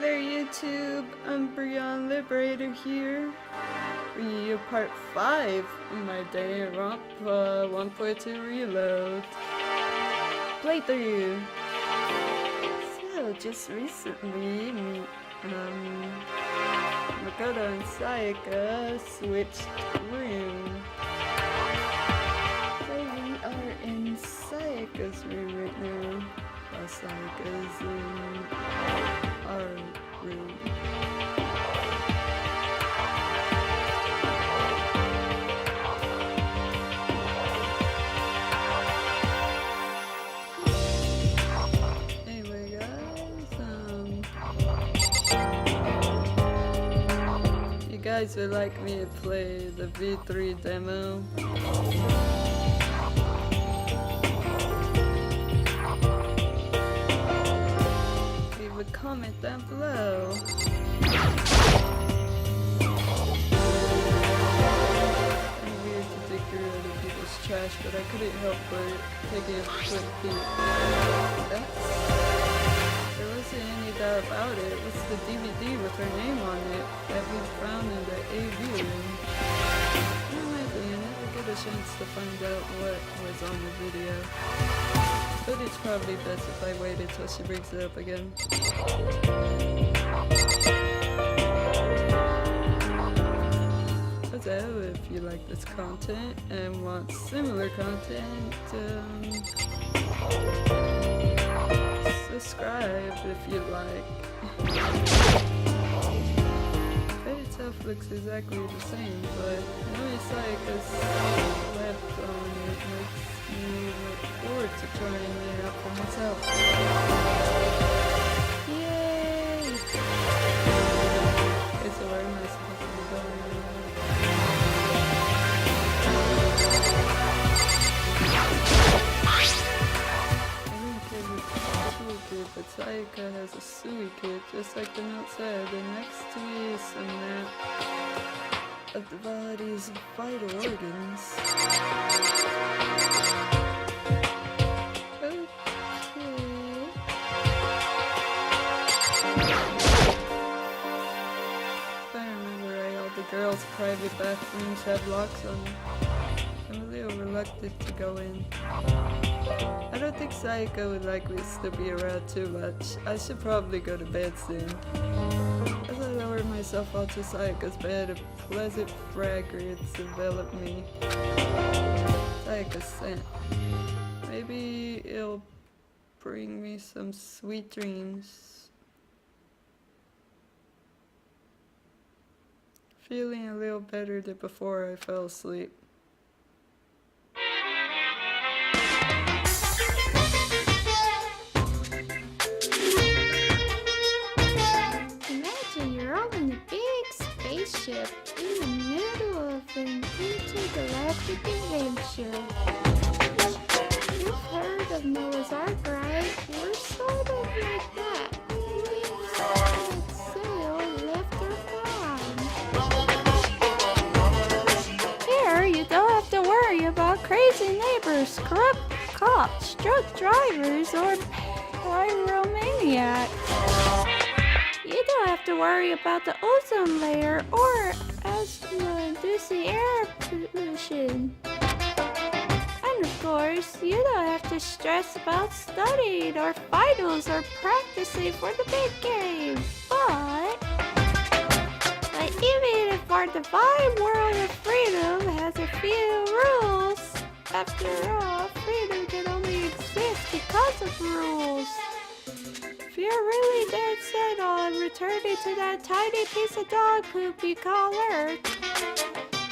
there, YouTube. UmbreonLiberator here, bringing you part 5 of my Danganronpa 1.2 Reload playthrough. So, just recently, Makoto and Sayaka switched rooms. So we are in Sayaka's room right now. Sayaka's in our room. Anyway, guys, you guys would like me to play the V3 demo? Comment down below. It's weird to dig through other people's trash, but I couldn't help but taking a quick peek. There wasn't any doubt about it. It was the DVD with her name on it that we found in the AV room. I never get a chance to find out what was on the video. But it's probably best if I waited till she brings it up again. So if you like this content and want similar content, subscribe if you like. It itself looks exactly the same, but knowing Sayaka's left on it makes me look forward to trying it out for myself. Yay! Okay, so where am I supposed to be going? I don't care if it's a cool kid, but Sayaka has a Sui kit, just like the note said, and next to me is some map of the body's vital organs. Girls' private bathrooms have locks on them. I'm a little reluctant to go in. I don't think Sayaka would like me to still be around too much. I should probably go to bed soon. As I lower myself onto Sayaka's bed, a pleasant fragrance enveloped me. Sayaka's scent. Maybe it'll bring me some sweet dreams. Feeling a little better than before I fell asleep. Imagine you're all in a big spaceship in the middle of an intergalactic adventure. You've heard of Noah's Ark, right? We're sort of like that. We set sail and left our farm. Here, you don't have to worry about crazy neighbors, corrupt cops, drunk drivers, or pyromaniacs. You don't have to worry about the ozone layer or asthma-inducing air pollution. And of course, you don't have to stress about studying or finals or practicing for the big game. But even if our divine world of freedom has a few rules, after all, freedom can only exist because of rules. If you're really dead set on returning to that tiny piece of dog poop you call Earth,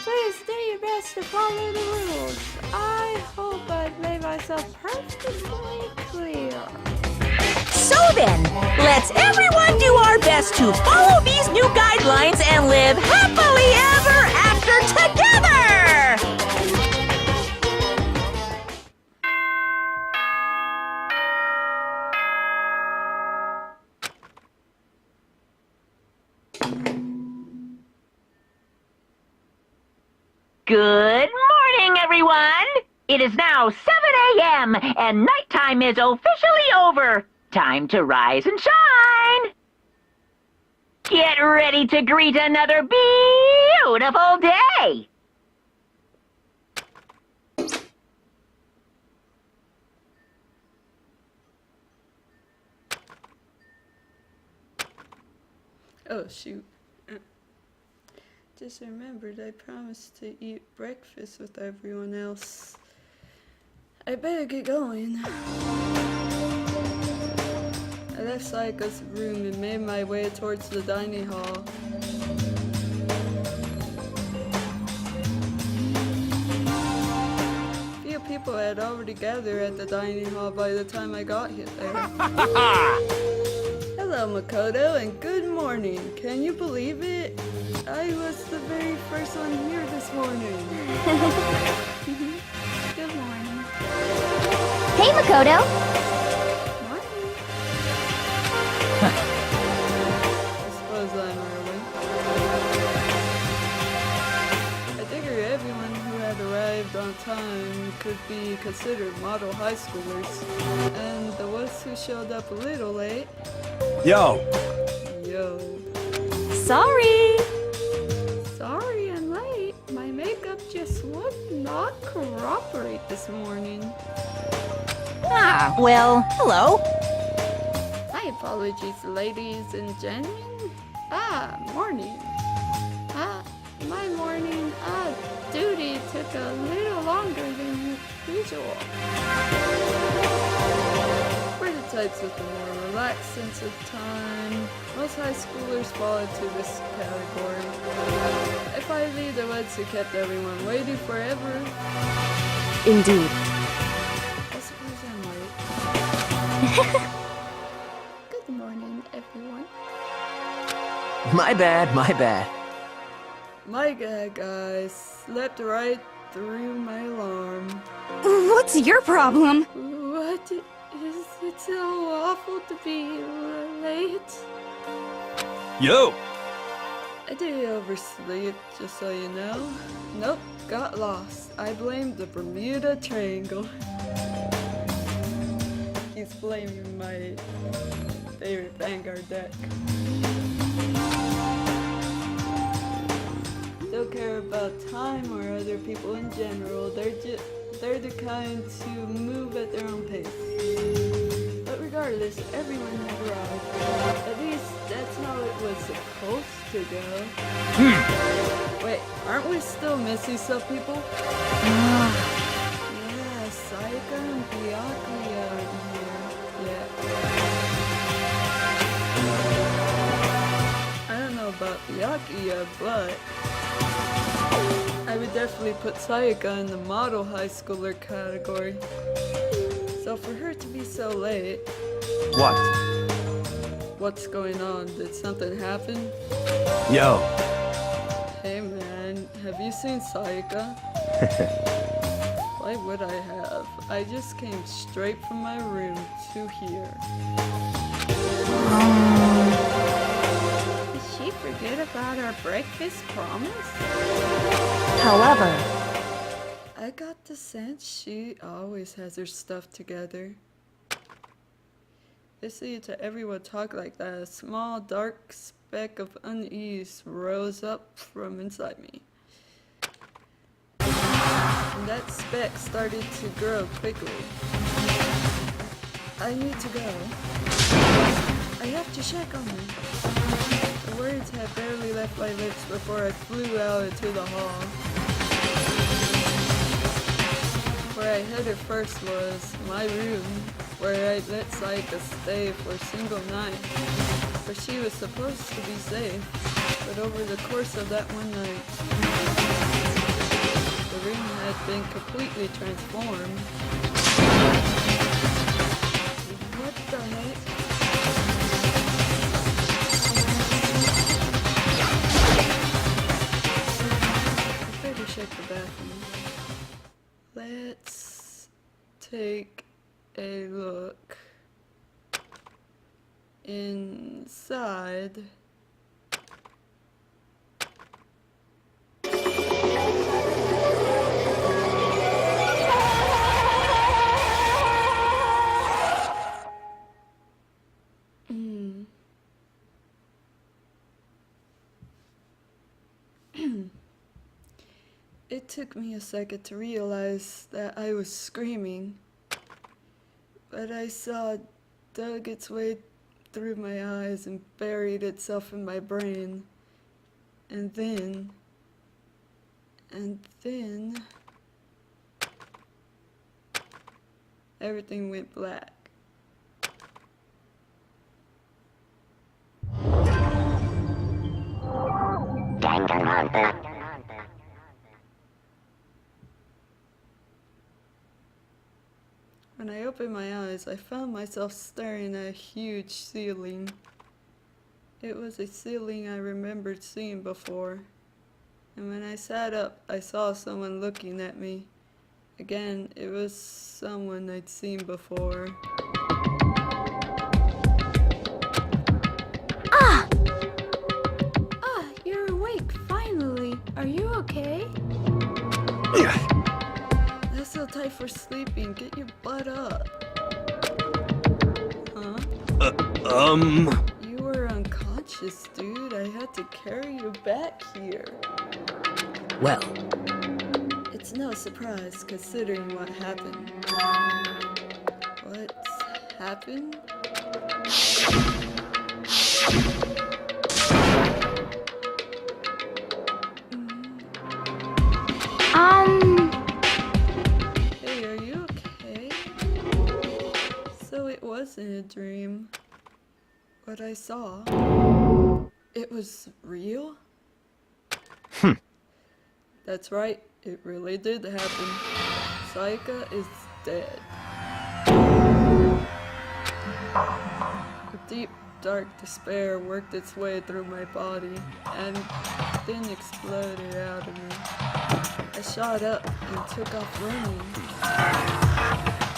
please do your best to follow the rules. I hope I've made myself perfectly clear. So then, let's everyone do our best to follow these new guidelines and live happily ever after together! Good morning, everyone! It is now 7 a.m. and nighttime is officially over. Time to rise and shine! Get ready to greet another beautiful day! Oh, shoot. Just remembered I promised to eat breakfast with everyone else. I better get going. I left Sayaka's room and made my way towards the dining hall. Few people had already gathered at the dining hall by the time I got here there. Hello, Makoto, and good morning. Can you believe it? I was the very first one here this morning. Good morning. Hey, Makoto. Morning. I suppose I'm early. I figure everyone who had arrived on time could be considered model high schoolers. And the ones who showed up a little late... Yo! Yo. Sorry. Sorry I'm late. My makeup just would not cooperate this morning. Ah, well, hello. My apologies, ladies and gentlemen. Morning. My morning, duty took a little longer than usual. For the types with the more relaxed sense of time, most high schoolers fall into this category. If I leave the ones who kept everyone waiting forever, Indeed. I suppose I'm late. Good morning, everyone. My bad, my bad. My God, guys, slept right through my alarm. What's your problem? What is it so awful to be late? Yo! I did oversleep, just so you know. Nope, got lost. I blamed the Bermuda Triangle. He's blaming my favorite Vanguard deck. Don't care about time or other people in general. They're the kind to move at their own pace. But regardless, everyone had arrived. At least that's how it was supposed to go. Wait, aren't we still missing some people? Yeah, Sayaka and Byakuya aren't here yet. I don't know about Byakuya, but I would definitely put Sayaka in the model high schooler category. So for her to be so late... What? What's going on? Did something happen? Yo! Hey man, have you seen Sayaka? Why would I have? I just came straight from my room to here. Did she forget about our breakfast promise? However, I got the sense she always has her stuff together. Listening to everyone talk like that, a small dark speck of unease rose up from inside me. And that speck started to grow quickly. I need to go. I have to check on her. The words had barely left my lips before I flew out into the hall. Where I headed first was my room, where I let Sayaka stay for a single night, where she was supposed to be safe, but over the course of that one night, the room had been completely transformed. What the heck? I better check the bathroom. Let's take a look inside. It took me a second to realize that I was screaming, but I saw it dug its way through my eyes and buried itself in my brain. And then everything went black. Danganronpa. When I opened my eyes, I found myself staring at a huge ceiling. It was a ceiling I remembered seeing before. And when I sat up, I saw someone looking at me. Again, it was someone I'd seen before. Ah, you're awake, finally. Are you okay? That's so tight for sleeping. Get your butt up. Huh? You were unconscious, dude. I had to carry you back here. Well, It's no surprise, considering what happened. What's happened? Hey, are you okay? So it wasn't a dream. What I saw, it was real? That's right, it really did happen. Saika is dead. A deep, dark despair worked its way through my body and then exploded out of me. I shot up and took off running.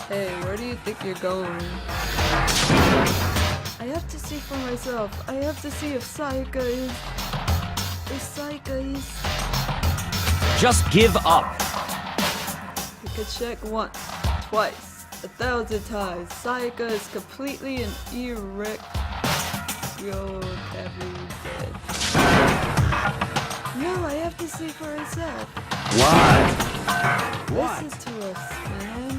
Hey, where do you think you're going? I have to see for myself. I have to see if Saika is... just give up. You could check once, twice, 1,000 times. Saika is completely and irrecoverably dead. No, I have to see for myself. Why? Listen to us, man.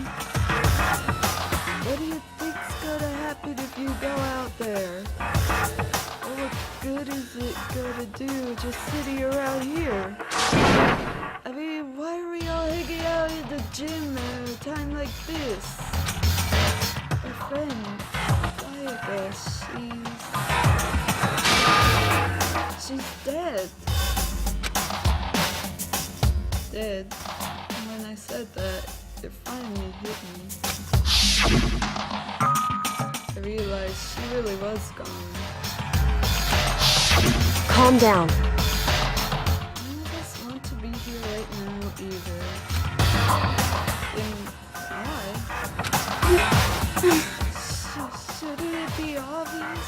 What do you think's gonna happen if you go out there? What good is it gonna do just sitting around here? I mean, why are we all hanging out in the gym at a time like this? Our friend, Saika, she's dead. Dead. And when I said that, it finally hit me. I realized she really was gone. Calm down. None of us want to be here right now either. Then why? Shouldn't it be obvious?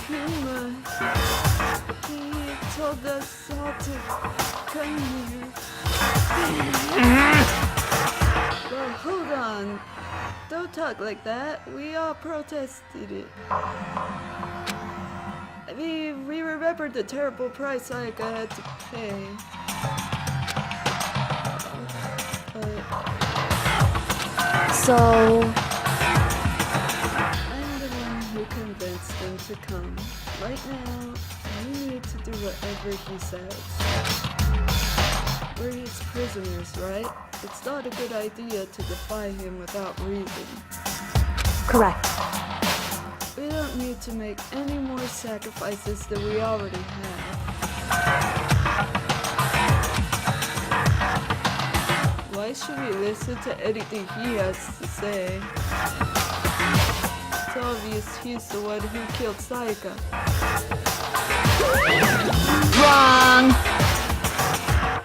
Monokuma, he told us all to come here. Well, hold on. Don't talk like that. We all protested it. I mean, we remembered the terrible price Saika had to pay. So, I'm the one who convinced him to come. Right now, we need to do whatever he says. We're his prisoners, right? It's not a good idea to defy him without reason. correct. We don't need to make any more sacrifices than we already have. Why should we listen to anything he has to say? It's obvious he's the one who killed Saika. Wrong!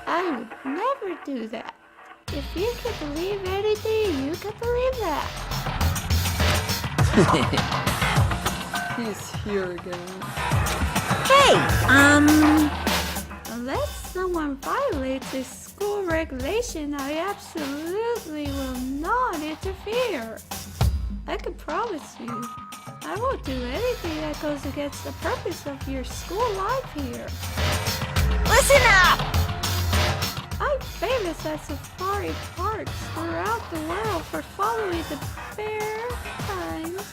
I would never do that. If you can believe anything, you can believe that. He's here again. Hey, Unless someone violates a school regulation, I absolutely will not interfere. I can promise you, I won't do anything that goes against the purpose of your school life here. Listen up! I'm famous at safari parks throughout the world for following the Bear Times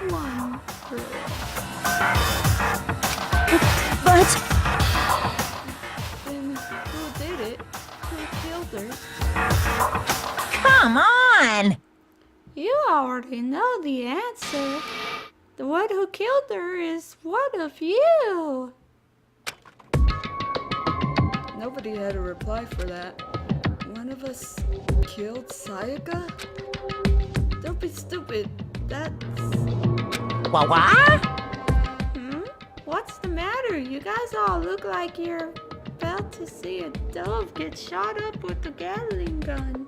1 rule. But Then who did it? Who killed her? come on! You already know the answer. The one who killed her is one of you. Nobody had a reply for that. One of us killed Sayaka? Don't be stupid. That's... What? What's the matter? You guys all look like you're about to see a dove get shot up with a Gatling gun.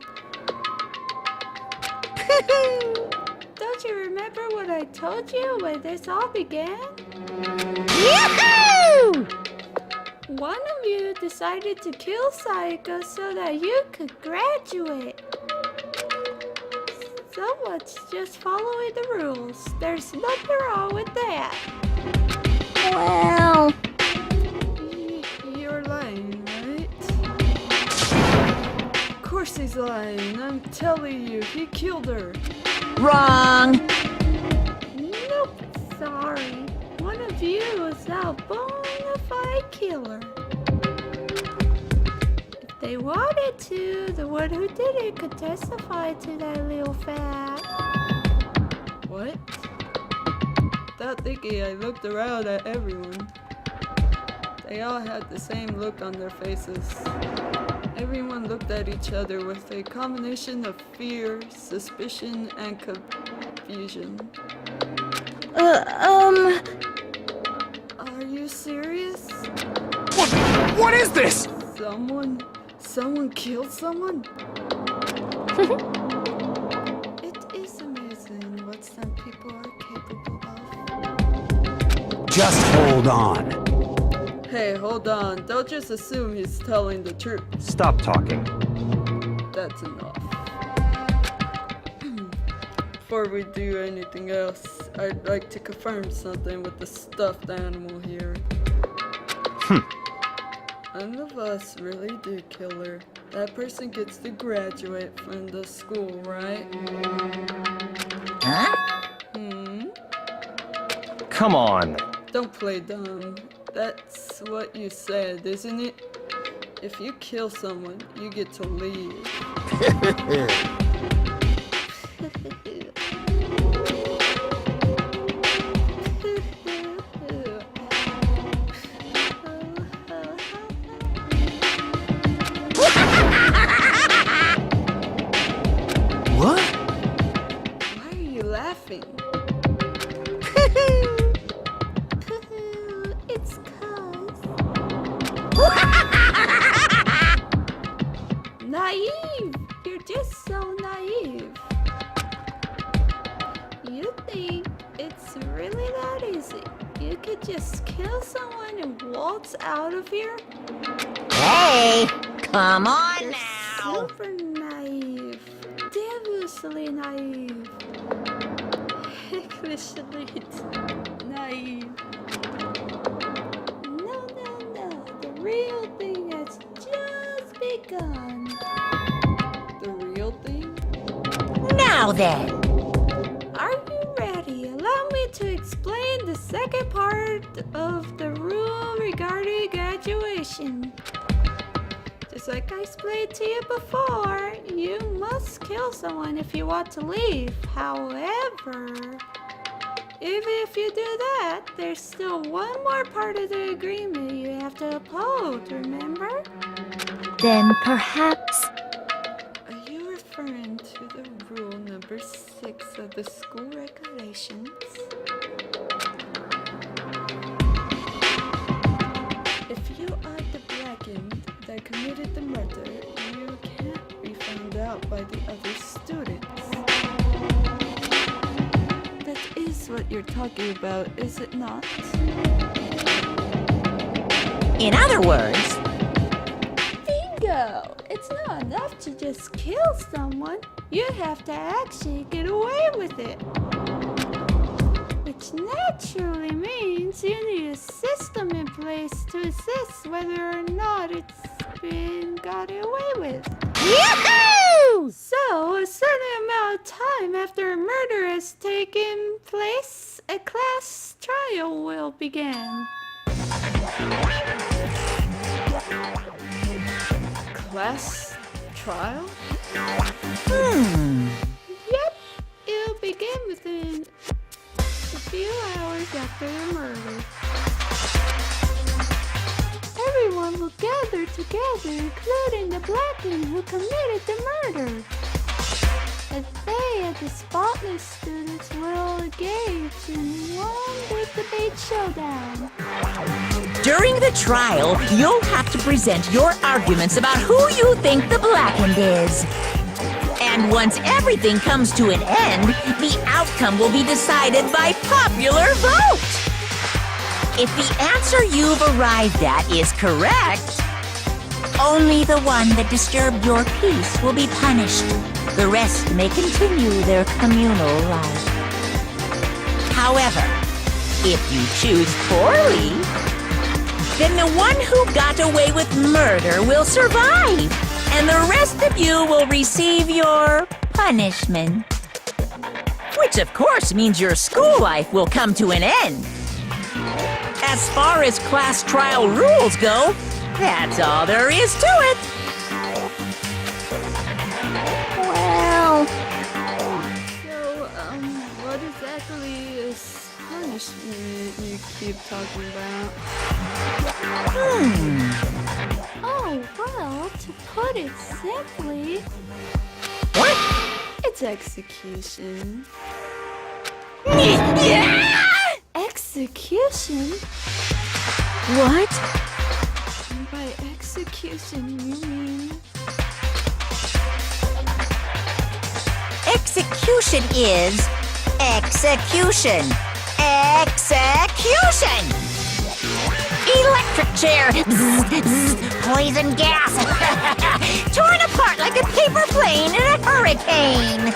Don't you remember what I told you when this all began? Yahoo! One of you decided to kill Sayaka so that you could graduate. So much just following the rules. There's nothing wrong with that. Well, You're lying, right? Of course he's lying. I'm telling you, he killed her. wrong. Nope, sorry. One of you is a bona fide killer. If they wanted to, the one who did it could testify to that little fact. What? Without thinking, I looked around at everyone. They all had the same look on their faces. Everyone looked at each other with a combination of fear, suspicion, and confusion. Are you serious? What is this? Someone killed someone? It is amazing what some people are capable of. Just hold on. Hey, hold on. Don't just assume he's telling the truth. Stop talking. That's enough. Before we do anything else, I'd like to confirm something with the stuffed animal here. None of us really did kill her. That person gets to graduate from the school, right? Huh? Come on. Don't play dumb. That's what you said, isn't it? If you kill someone, you get to leave. What? Why are you laughing? It's cause naive. You're just so naive. You think it's really that easy? You could just kill someone and waltz out of here? Hey, come on You're now. super naive. Devilishly naive. Devilishly naive. No. The real thing has just begun. The real thing? Now then. Are you ready? Allow me to explain the second part of the rule regarding graduation. Just like I explained to you before, you must kill someone if you want to leave. However, even if you do that, there's still one more part of the agreement you have to uphold, remember? Then perhaps... Are you referring to the rule number 6 of the school regulations? If you are the blackened that committed the murder, you can't be found out by the other students. That is what you're talking about, is it not? In other words, Bingo! It's not enough to just kill someone. You have to actually get away with it. Which naturally means you need a system in place to assess whether or not been got away with. Yahoo! So, a certain amount of time after a murder has taken place, a class trial will begin. Class trial? Yep, it'll begin within a few hours after the murder. Everyone will gather together, including the Blackened who committed the murder. And they and the spotless students will engage in one big debate showdown. During the trial, you'll have to present your arguments about who you think the Blackened is. And once everything comes to an end, the outcome will be decided by popular vote. If the answer you've arrived at is correct, only the one that disturbed your peace will be punished. The rest may continue their communal life. However, if you choose poorly, then the one who got away with murder will survive, and the rest of you will receive your punishment. Which of course means your school life will come to an end. As far as class trial rules go, that's all there is to it. Well, So, what exactly is punishment you keep talking about? Oh, well, to put it simply, What? It's execution. execution? What? And by execution, you mean... Execution is execution. Execution! Electric chair! Bzz, bzz, poison gas! Torn apart like a paper plane in a hurricane!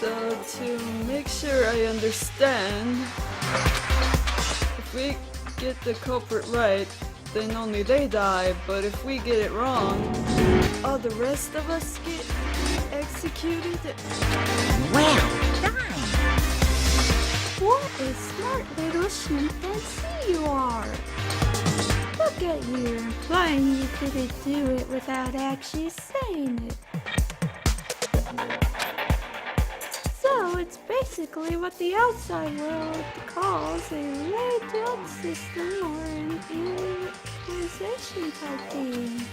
So, to make sure I understand, if we get the culprit right, then only they die, but if we get it wrong, all the rest of us get executed? Well done! What a smart little chimpanzee you are! Look at you, implying you couldn't do it without actually saying it. So it's basically what the outside world calls a laid-out system or an inquisition type thing.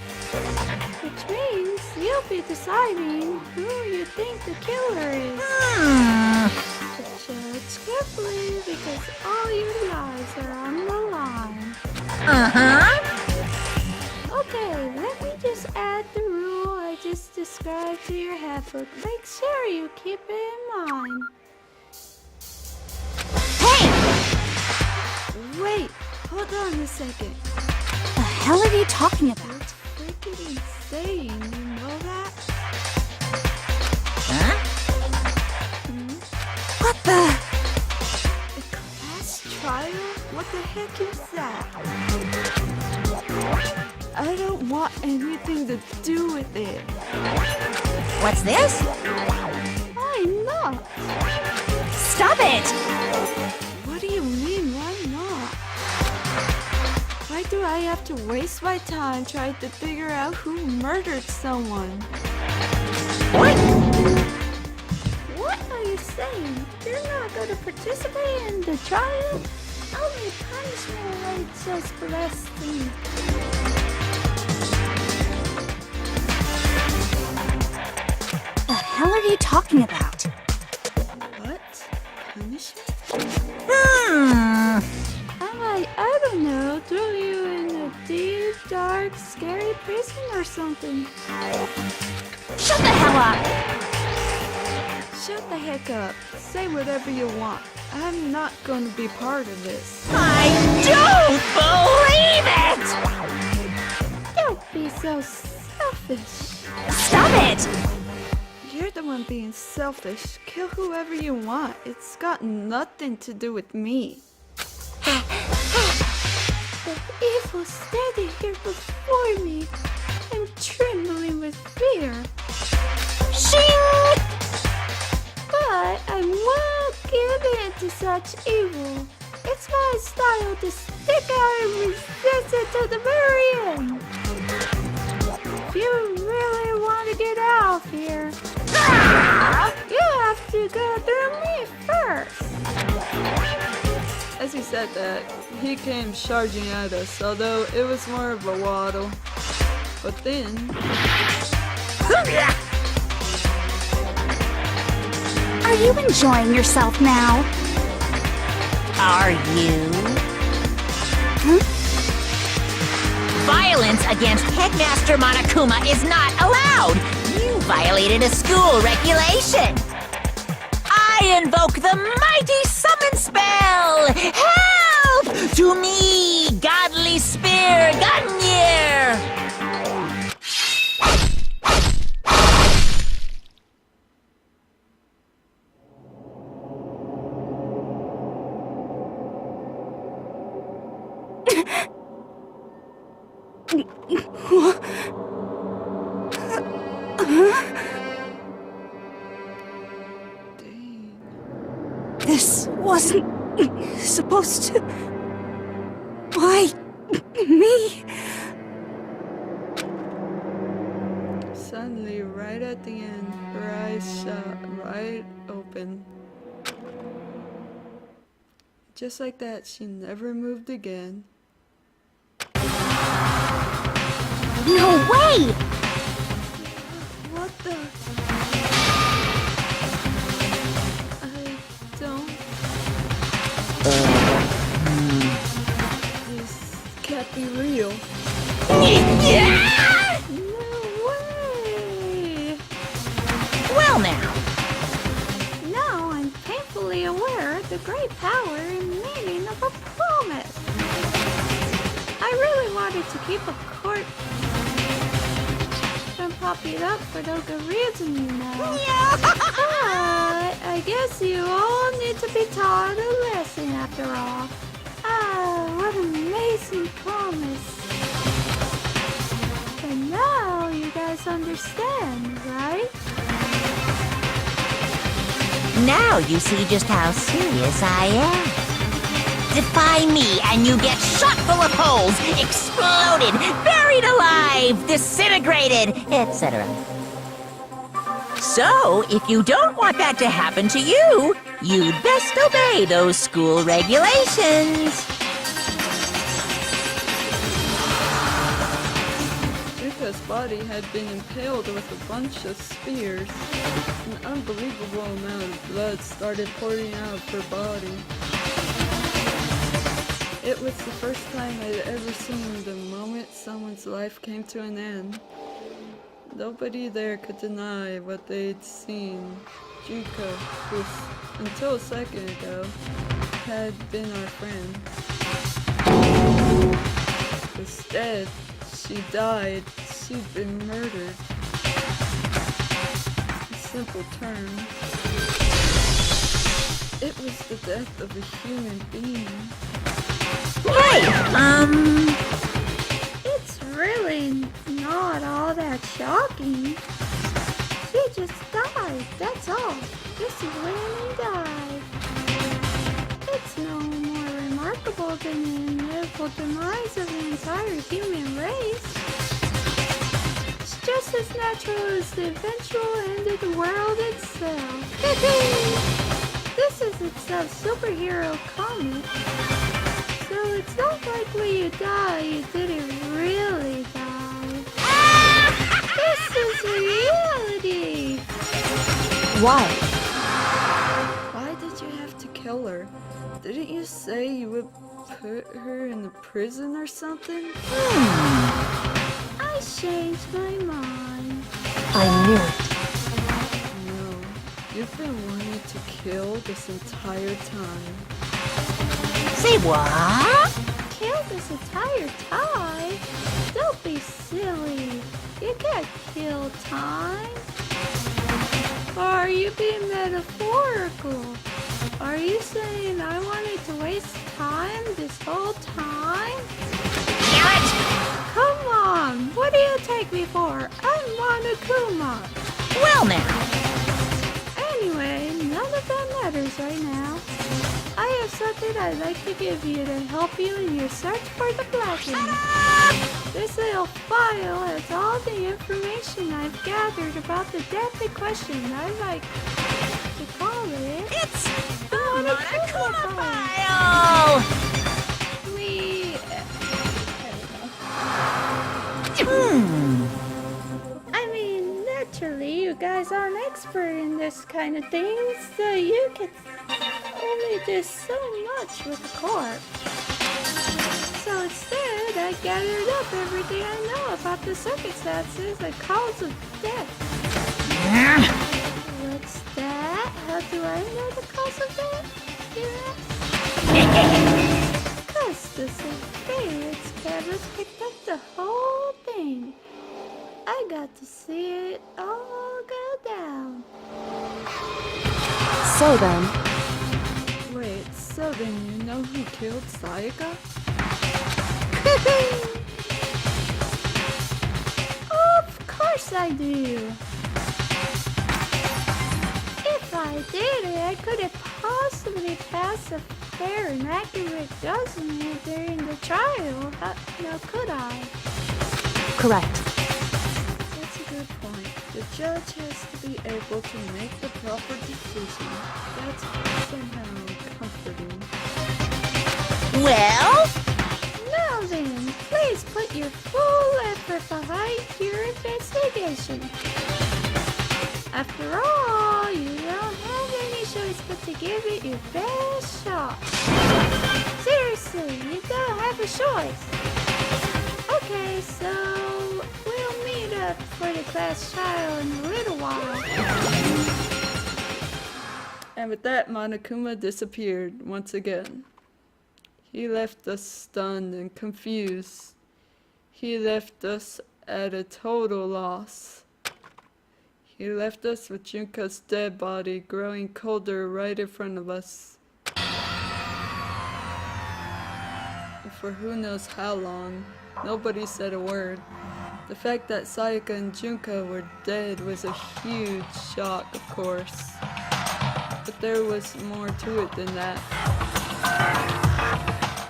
Which means you'll be deciding who you think the killer is. But judge carefully because all your lives are on the line. Okay, let me just add the rule I just described to your handbook. Make sure you keep it in mind. Wait, hold on a second. The hell are you talking about? That's freaking insane, you know that? Huh? What the? A class trial? What the heck is that? I don't want anything to do with it. What's this? Why not? Stop it! What do you mean, why not? Why do I have to waste my time trying to figure out who murdered someone? What? What are you saying? You're not going to participate in the trial? Only punishment awaits us blessing. The hell are you talking about? What? Punishment? I don't know, throw you in a deep, dark, scary prison or something. Shut the hell up! Shut the heck up. Say whatever you want. I'm not going to be part of this. I don't believe it! Don't be so selfish. Stop it! You're the one being selfish. Kill whoever you want. It's got nothing to do with me. of evil standing here before me. I'm trembling with fear. Shing! But I won't give in to such evil. It's my style to stick out and resist it to the very end. If you really want to get out of here, you have to go through me first. As he said that, he came charging at us, although it was more of a waddle. But then... Are you enjoying yourself now? Are you? Violence against Headmaster Monokuma is not allowed! You violated a school regulation! I invoke the mighty summon spell! Help! To me, godly spear, Gungnir! Dang. This wasn't supposed to... Why me? Suddenly, right at the end, her eyes shot right open. Just like that, she never moved again. No way! What the? I don't... This can't be real. No way! Well now, Now I'm painfully aware of the great power and meaning of a promise. I really wanted to keep a court from popping up for no good reason, you know. But I guess you all need to be taught a lesson after all. Ah, what an amazing promise. And now you guys understand, right? now you see just how serious I am. Defy me and you get shot full of holes, exploded, buried alive, disintegrated, etc. So, if you don't want that to happen to you, you'd best obey those school regulations. Yuka's body had been impaled with a bunch of spears. An unbelievable amount of blood started pouring out of her body. It was the first time I'd ever seen the moment someone's life came to an end. Nobody there could deny what they'd seen. Juka, who until a second ago had been our friend. Instead, she died. She'd been murdered. In simple terms, it was the death of a human being. Hey, It's really not all that shocking. She just died, that's all. Just when he died. It's no more remarkable than the inevitable demise of the entire human race. It's just as natural as the eventual end of the world itself. This is itself superhero comic. So it's not likely you die, you didn't really die. This is reality! why? Why did you have to kill her? Didn't you say you would put her in the prison or something? I changed my mind. I knew it. No, you've been wanting to kill this entire time. Say what? Kill this entire time? Don't be silly. You can't kill time. Or are you being metaphorical? Are you saying I wanted to waste time this whole time? What? Come on, what do you take me for? I'm Monokuma. Well now. Anyway, none of that matters right now. I have something I'd like to give you to help you in your search for the Blackened. This little file has all the information I've gathered about the death in question. I like to call it... It's the Monokuma file! I mean, naturally, you guys aren't expert in this kind of thing, so you can only do so much with the corpse. So instead, I gathered up everything I know about the circumstances and cause of death. What's that? How do I know the cause of death? Because the surveillance cameras picked up the whole thing. I got to see it all go down. So then, Wait, so then you know who killed Sayaka? Of course I do. If I did it, I couldn't possibly pass a fair and accurate judgment during the trial. Now could I? correct. That's a good point. The judge has to be able to make the proper decision. That's somehow comforting. Well? Now then, please put your full effort behind your investigation. After all, you don't have any choice but to give it your best shot. Seriously, you don't have a choice. Okay, so we'll meet up for the class trial in a little while. And with that, Monokuma disappeared once again. He left us stunned and confused. He left us at a total loss. He left us with Junka's dead body growing colder right in front of us. For who knows how long, nobody said a word. The fact that Sayaka and Junka were dead was a huge shock, of course. But there was more to it than that.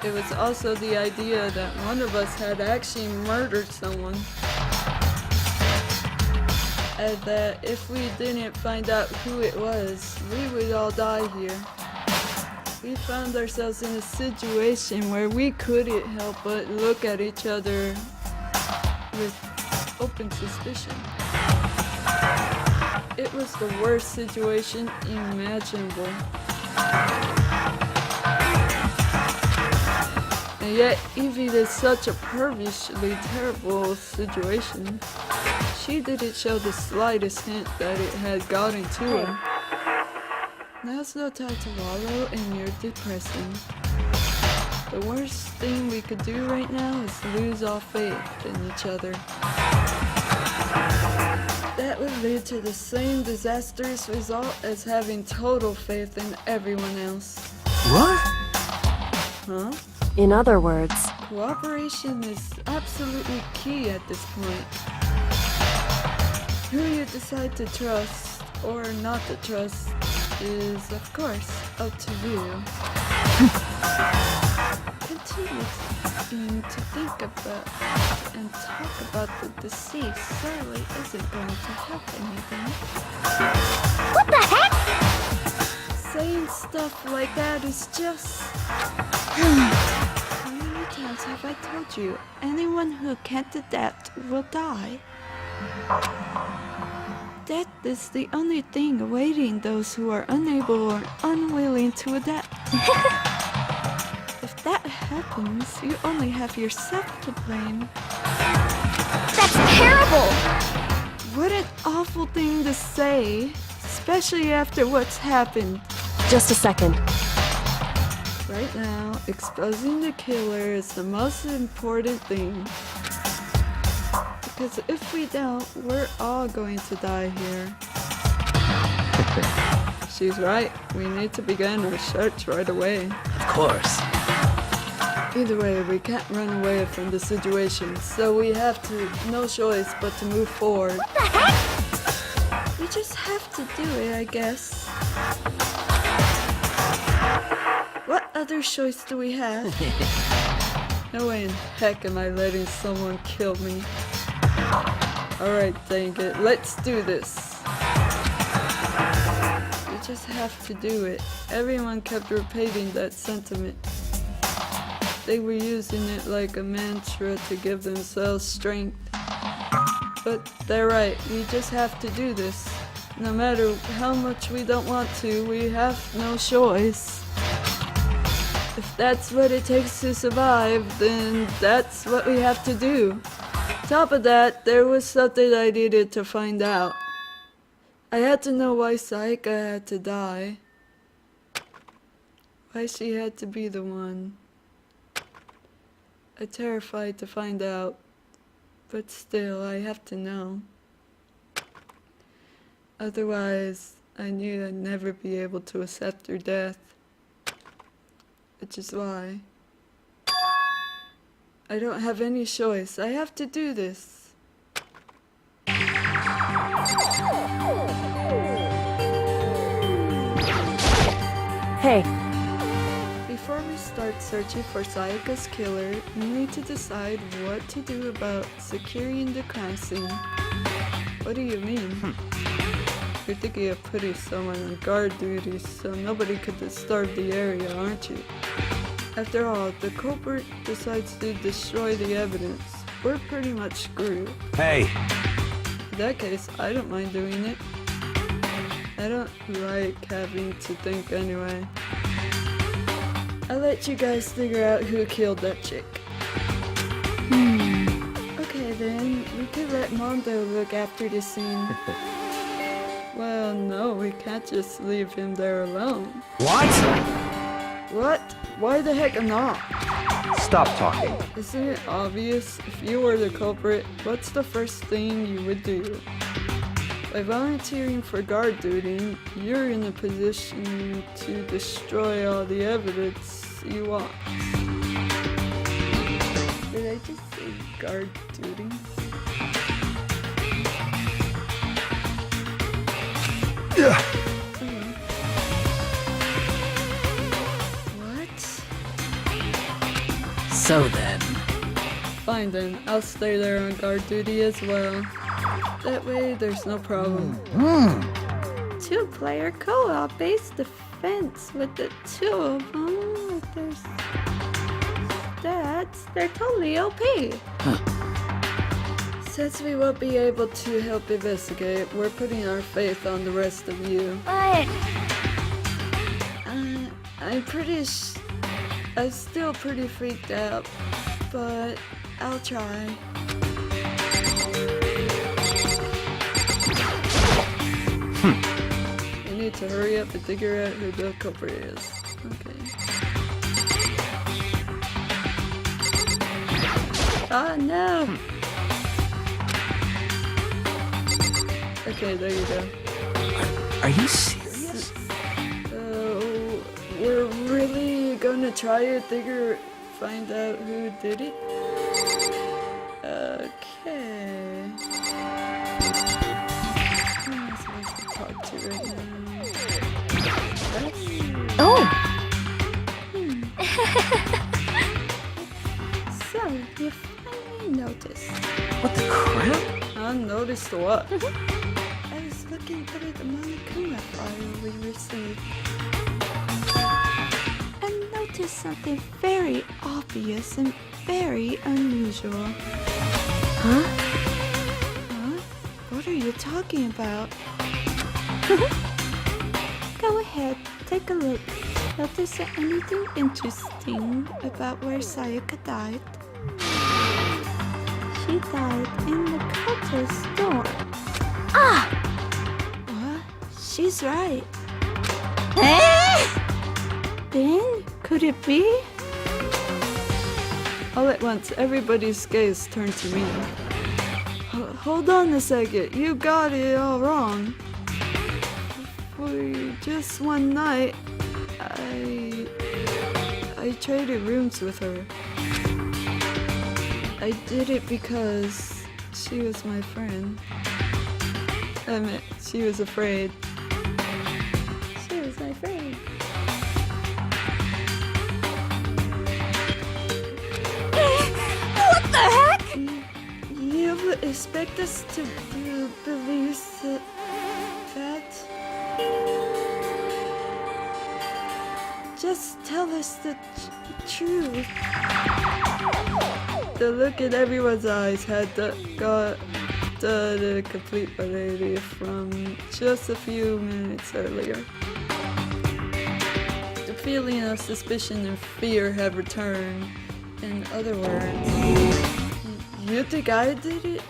It was also the idea that one of us had actually murdered someone. And that if we didn't find out who it was, we would all die here. We found ourselves in a situation where we couldn't help but look at each other with open suspicion. It was the worst situation imaginable. And yet, Evie is such a pervishly terrible situation. She didn't show the slightest hint that it had gotten to her. Now's no time to wallow in your depression. The worst thing we could do right now is lose all faith in each other. That would lead to the same disastrous result as having total faith in everyone else. What? Huh? In other words, Cooperation is absolutely key at this point. Who you decide to trust or not to trust is, of course, up to you. Continuing to think about and talk about the deceased certainly isn't going to help anything. What the heck? Saying stuff like that is just... How many times have I told you, anyone who can't adapt will die? Death is the only thing awaiting those who are unable or unwilling to adapt. If that happens, you only have yourself to blame. That's terrible! What an awful thing to say, especially after what's happened. just a second. Right now, exposing the killer is the most important thing. Because if we don't, we're all going to die here. She's right. We need to begin our search right away. Of course. Either way, we can't run away from the situation, so we have to, no choice but to move forward. What the heck? We just have to do it, I guess. What other choice do we have? No way in heck am I letting someone kill me. Alright, dang it, let's do this. We just have to do it. Everyone kept repeating that sentiment. They were using it like a mantra to give themselves strength. But they're right, we just have to do this. No matter how much we don't want to, we have no choice. If that's what it takes to survive, then that's what we have to do. Top of that, there was something I needed to find out. I had to know why Sayaka had to die. Why she had to be the one. I'm terrified to find out, but still, I have to know. Otherwise, I knew I'd never be able to accept her death. Which is why I don't have any choice. I have to do this. Hey, Before we start searching for Sayaka's killer, we need to decide what to do about securing the crime scene. What do you mean? You're thinking of putting someone on guard duty so nobody could disturb the area, aren't you? After all, the culprit decides to destroy the evidence. We're pretty much screwed. Hey, In that case, I don't mind doing it. I don't like having to think anyway. I'll let you guys figure out who killed that chick. Okay then, we could let Mondo look after the scene. Well, no, we can't just leave him there alone. what? What? Why the heck not? Stop talking. Isn't it obvious? If you were the culprit, what's the first thing you would do? By volunteering for guard duty, you're in a position to destroy all the evidence you want. Did I just say guard duty? What? So then, Fine then, I'll stay there on guard duty as well. That way there's no problem. Two-player co-op based defense with the two of them. There's stats. They're totally OP. Since we won't be able to help investigate, we're putting our faith on the rest of you. But I'm still pretty freaked out, but I'll try. We need to hurry up and figure out who the culprit is. Okay. Oh no! Okay, there you go. Are you serious? We're really gonna try to find out who did it? Okay. Who am I supposed to talk to right now? oh, So, you finally noticed. What the crap? I noticed what? I was looking through the Monokuma file we received. And noticed something very obvious and very unusual. huh? Huh? What are you talking about? Go ahead, take a look. Notice anything interesting about where Sayaka died? She died in the cultist door. ah, What? She's right. eh? Then, could it be? All at once, everybody's gaze turned to me. Hold on a second, you got it all wrong. For just one night, I I traded rooms with her. I did it because she was my friend. I mean, she was afraid. She was my friend. What the heck? You would expect us to believe that? Just tell us the truth. The look in everyone's eyes had got the complete 180 from just a few minutes earlier. The feeling of suspicion and fear had returned. In other words, you think I did it?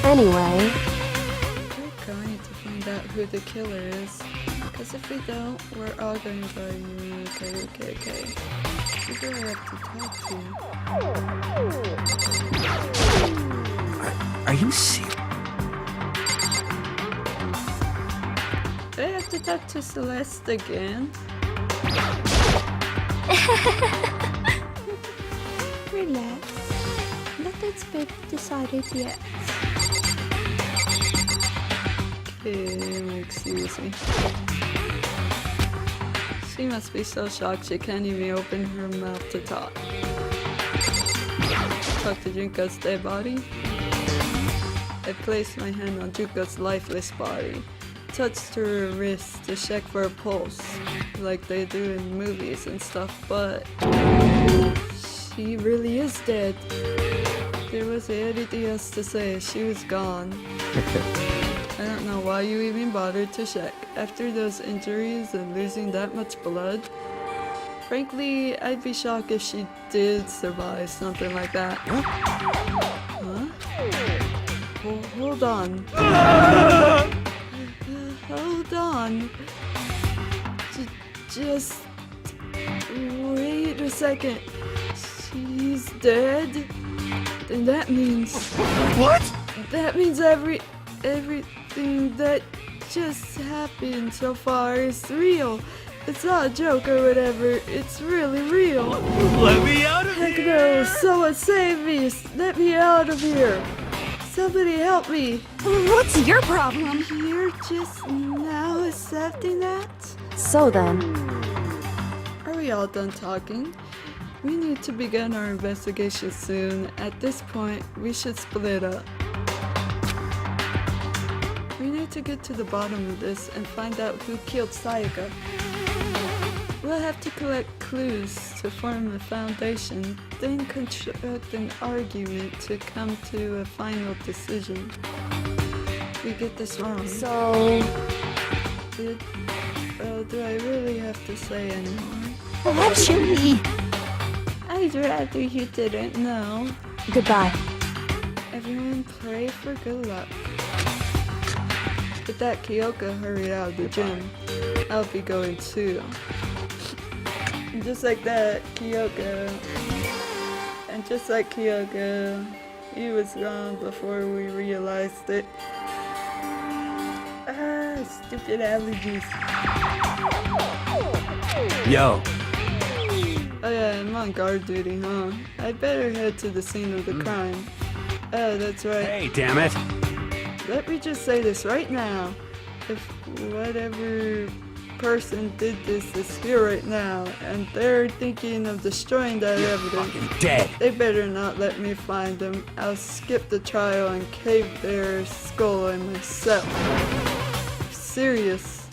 Anyway, We're going to find out who the killer is. Because if we don't, we're all going to go, okay. Who do I have to talk to? Are you serious? Do I have to talk to Celeste again? Relax. Nothing's been decided yet. Okay, excuse me. She must be so shocked she can't even open her mouth to talk. Talk to Junko's dead body. I placed my hand on Junko's lifeless body. Touched her wrist to check for a pulse, like they do in movies and stuff, but she really is dead. There wasn't anything else to say, she was gone. I don't know why you even bothered to check. After those injuries and losing that much blood, frankly, I'd be shocked if she did survive something like that. Huh? Hold on. Hold on. Just wait a second. She's dead? Then that means... What? That means everything that just happened so far is real. It's not a joke or whatever. It's really real. Let me out of Heck no, someone save me. Let me out of here. Somebody help me. What's your problem? You're just now accepting that? so then, Are we all done talking? We need to begin our investigation soon. At this point, we should split up. We need to get to the bottom of this and find out who killed Sayaka. We'll have to collect clues to form a foundation, then construct an argument to come to a final decision. We get this wrong. so Do I really have to say anymore? Actually, I'd rather you didn't know. goodbye. Everyone pray for good luck. With that, Kyoko hurried out of the gym. I'll be going too. And just like that, Kyoko. And just like Kyoko, he was gone before we realized it. Ah, stupid allergies. Yo, Oh yeah, I'm on guard duty, huh? I'd better head to the scene of the crime. Oh, that's right. hey, damn it. Let me just say this right now. If whatever person did this is here right now, and they're thinking of destroying that evidence, Fucking dead. they better not let me find them. I'll skip the trial and cave their skull in myself. Serious.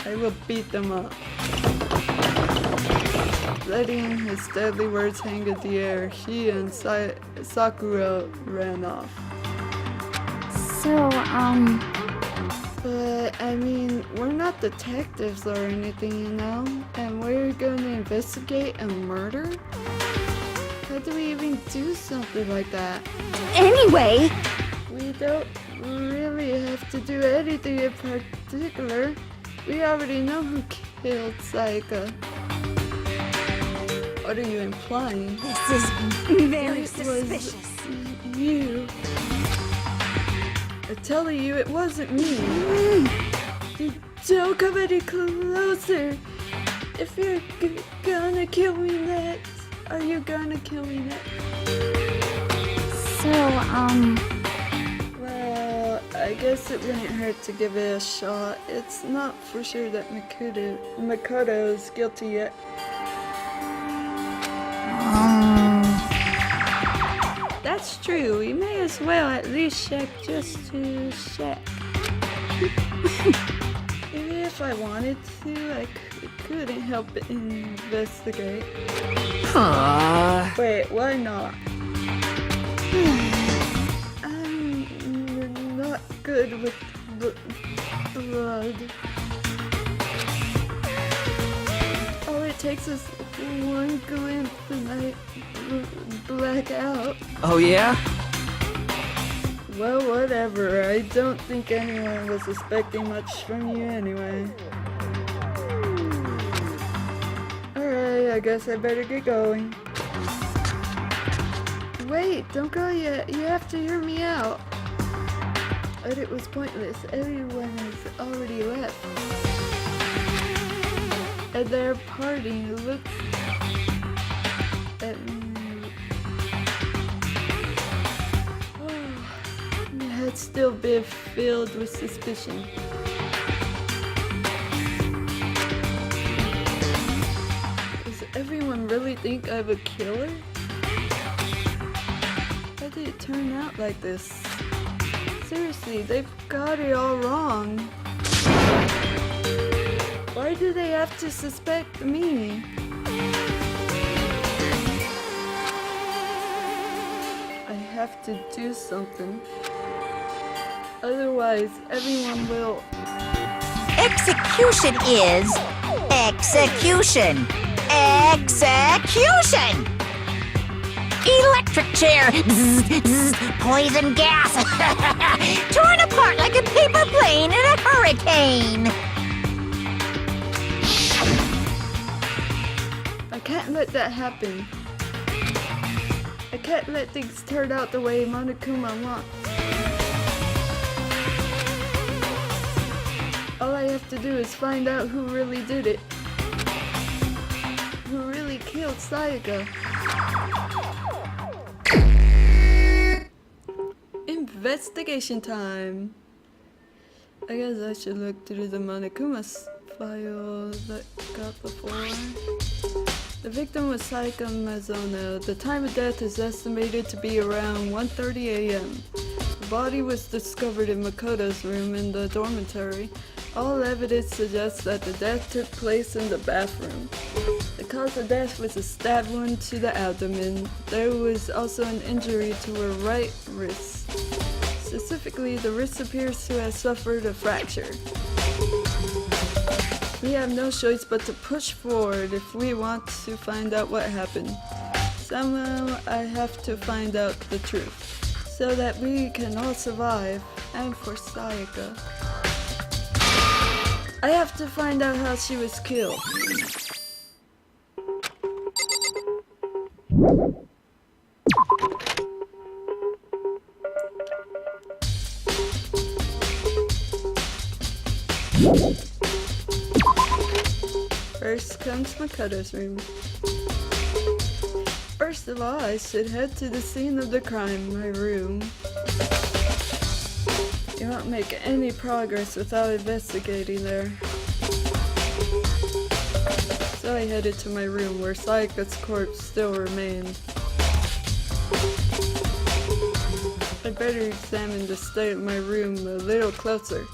I will beat them up. Letting his deadly words hang in the air, he and Sakura ran off. so, But, I mean, we're not detectives or anything, you know? And we're going to investigate a murder? How do we even do something like that? anyway, We don't really have to do anything in particular. We already know who killed Sayaka. What are you implying? this is very It was suspicious. you. I'm telling you, it wasn't me. Don't come any closer. If you're gonna kill me next, are you gonna kill me next? So, Well, I guess it wouldn't hurt to give it a shot. It's not for sure that Makoto is guilty yet. That's true. We may as well at least check just to check. Even if I wanted to, I couldn't help but investigate. Wait, why not? I'm not good with blood. All it takes is one glimpse and I black out. Oh, yeah? Well, whatever. I don't think anyone was expecting much from you anyway. Alright, I guess I better get going. Wait, don't go yet. You have to hear me out. But it was pointless. Everyone has already left. And they're partying. Look at me. I'd still be filled with suspicion. Does everyone really think I'm a killer? How did it turn out like this? Seriously, they've got it all wrong. Why do they have to suspect me? I have to do something. Otherwise, everyone will... Execution is execution. Execution! Electric chair. Zzz, zzz, poison gas. Torn apart like a paper plane in a hurricane. I can't let that happen. I can't let things turn out the way Monokuma wants. All I have to do is find out who really did it. Who really killed Sayaka. Investigation time. I guess I should look through the Monokuma's file that got before. The victim was Sayaka Mizuno. The time of death is estimated to be around 1:30 a.m. The body was discovered in Makoto's room in the dormitory. All evidence suggests that the death took place in the bathroom. The cause of death was a stab wound to the abdomen. There was also an injury to her right wrist. Specifically, the wrist appears to have suffered a fracture. We have no choice but to push forward if we want to find out what happened. Somehow, I have to find out the truth, so that we can all survive, and for Sayaka. I have to find out how she was killed. First comes Makoto's room. First of all, I should head to the scene of the crime, my room. You won't make any progress without investigating there. So I headed to my room where Sayaka's corpse still remained. I better examine the state of my room a little closer.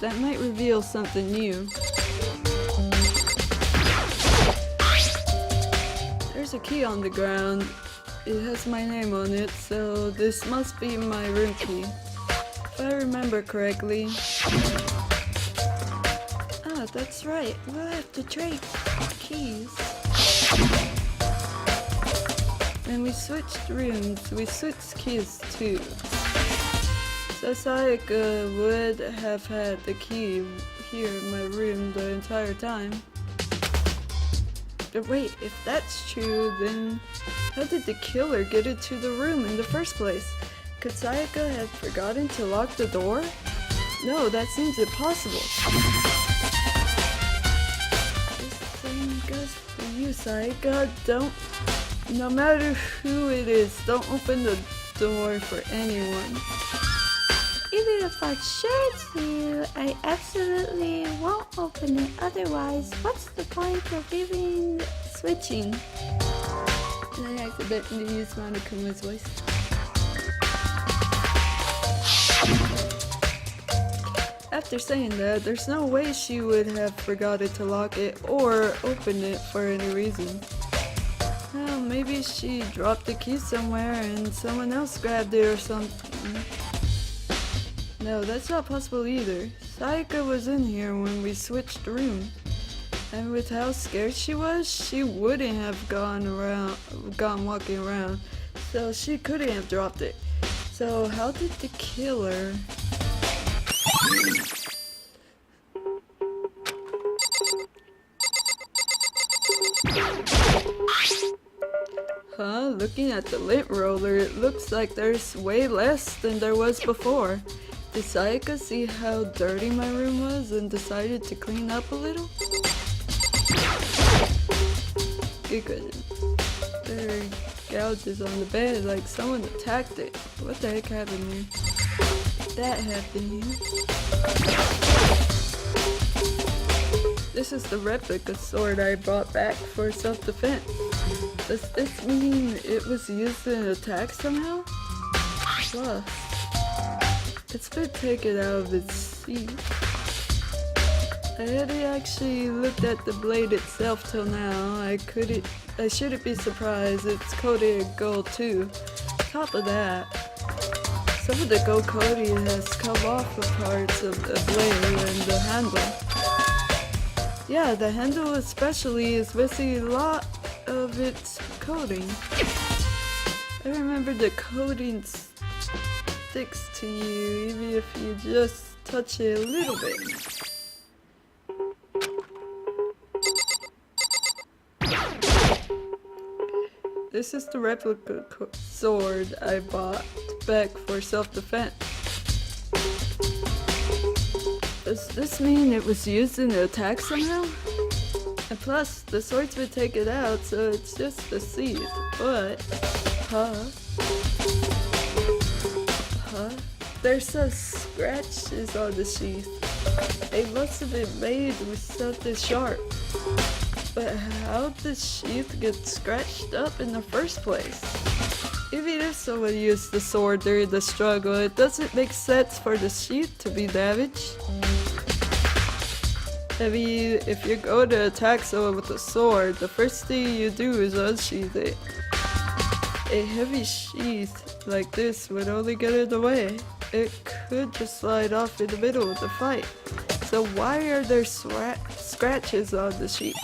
That might reveal something new. There's a key on the ground. It has my name on it, so this must be my room key. If I remember correctly. Ah, that's right. We'll have to trade keys. When we switched rooms, we switched keys too. So Sayaka would have had the key here in my room the entire time. But wait, if that's true, then how did the killer get into the room in the first place? Could Sayaka have forgotten to lock the door? No, that seems impossible. This thing goes for you, Sayaka. No matter who it is, don't open the door for anyone. Even if I share to, I absolutely won't open it. Otherwise, what's the point of even Switching. And I accidentally used Monokuma's voice. After saying that, there's no way she would have forgotten to lock it or open it for any reason. Well, maybe she dropped the key somewhere and someone else grabbed it or something. No, that's not possible either. Sayaka was in here when we switched rooms. And with how scared she was, she wouldn't have gone walking around. So she couldn't have dropped it. So how did the killer... Huh? Looking at the lint roller, it looks like there's way less than there was before. Did Sayaka see how dirty my room was and decided to clean up a little? Good question. There are gouges on the bed like someone attacked it. What the heck happened here? That happened here. This is the replica sword I brought back for self-defense. Does this mean it was used in an attack somehow? Plus, it's been taken out of its seat. I hadn't actually looked at the blade itself till now. I shouldn't be surprised. It's coated in gold too. Top of that, some of the gold coating has come off of parts of the blade and the handle. Yeah, the handle especially is missing a lot of its coating. I remember the coating sticks to you even if you just touch it a little bit. This is the replica sword I bought back for self-defense. Does this mean it was used in an attack somehow? And plus, the sword's been taken out, so it's just the sheath. But, there's some scratches on the sheath. It must have been made with something sharp. But how did the sheath get scratched up in the first place? Even if someone used the sword during the struggle, it doesn't make sense for the sheath to be damaged. I mean, if you're going to attack someone with a sword, the first thing you do is unsheath it. A heavy sheath like this would only get in the way. It could just slide off in the middle of the fight. So why are there scratches on the sheath?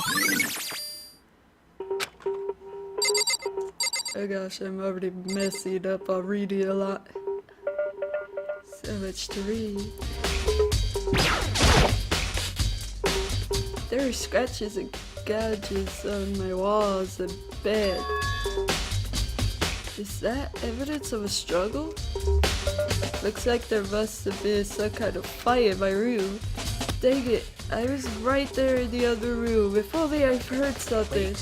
Oh gosh, I'm already messing up on reading a lot. So much to read. There are scratches and gouges on my walls and bed. Is that evidence of a struggle? Looks like there must have been some kind of fight in my room. Dang it, I was right there in the other room. If only I've heard something.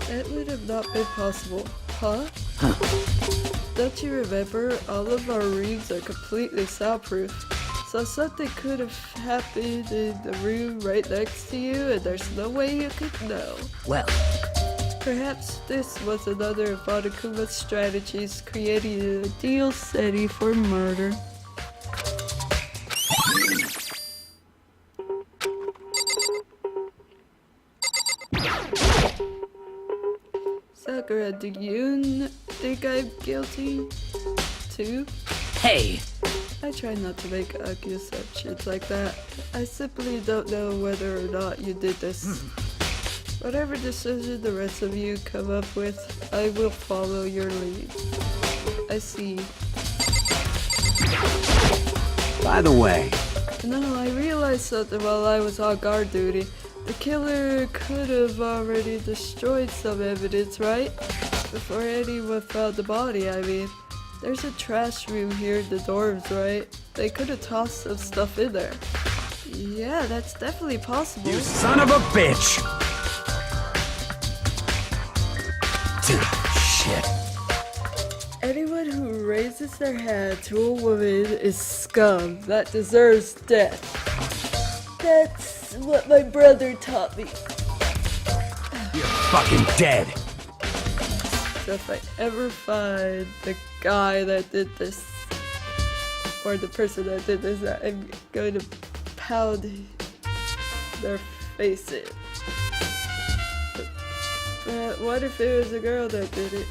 That would have not been possible. Huh? Don't you remember? All of our rooms are completely soundproof. So something could have happened in the room right next to you and there's no way you could know. Well, perhaps this was another of Monokuma's strategies, creating an ideal setting for murder. Sakura, do you think I'm guilty too? hey, I try not to make accusations like that. I simply don't know whether or not you did this. Whatever decision the rest of you come up with, I will follow your lead. I see. By the way, No, I realized something while I was on guard duty. The killer could have already destroyed some evidence, right? Before anyone found the body, I mean. There's a trash room here in the dorms, right? They could have tossed some stuff in there. Yeah, that's definitely possible. You son of a bitch! Shit. Anyone who raises their hand to a woman is scum that deserves death. That's what my brother taught me. You're fucking dead. So if I ever find the guy that did this, or the person that did this, I'm going to pound their face in. But what if it was a girl that did it?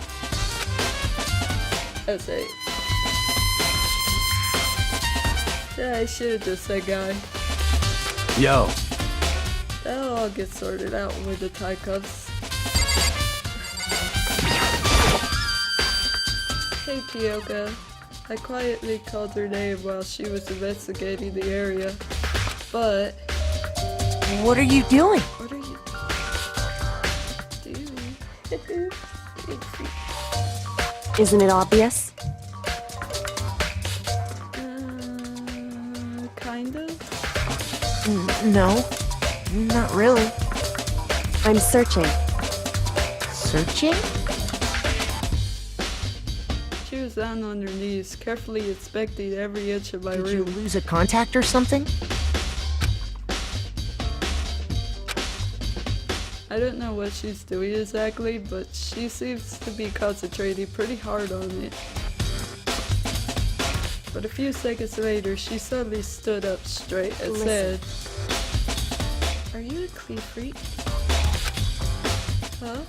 I say, yeah, I should have just said guy. Yo. That'll all get sorted out when the time comes. Hey Kyoka, I quietly called her name while she was investigating the area, but... What are you doing? What are you doing? Isn't it obvious? Kind of? No, not really. I'm searching. Searching? She was down on her knees, carefully inspecting every inch of my Did you room. lose a contact or something? I don't know what she's doing exactly, but she seems to be concentrating pretty hard on it. But a few seconds later, she suddenly stood up straight and said, "Are you a clean freak?" Huh?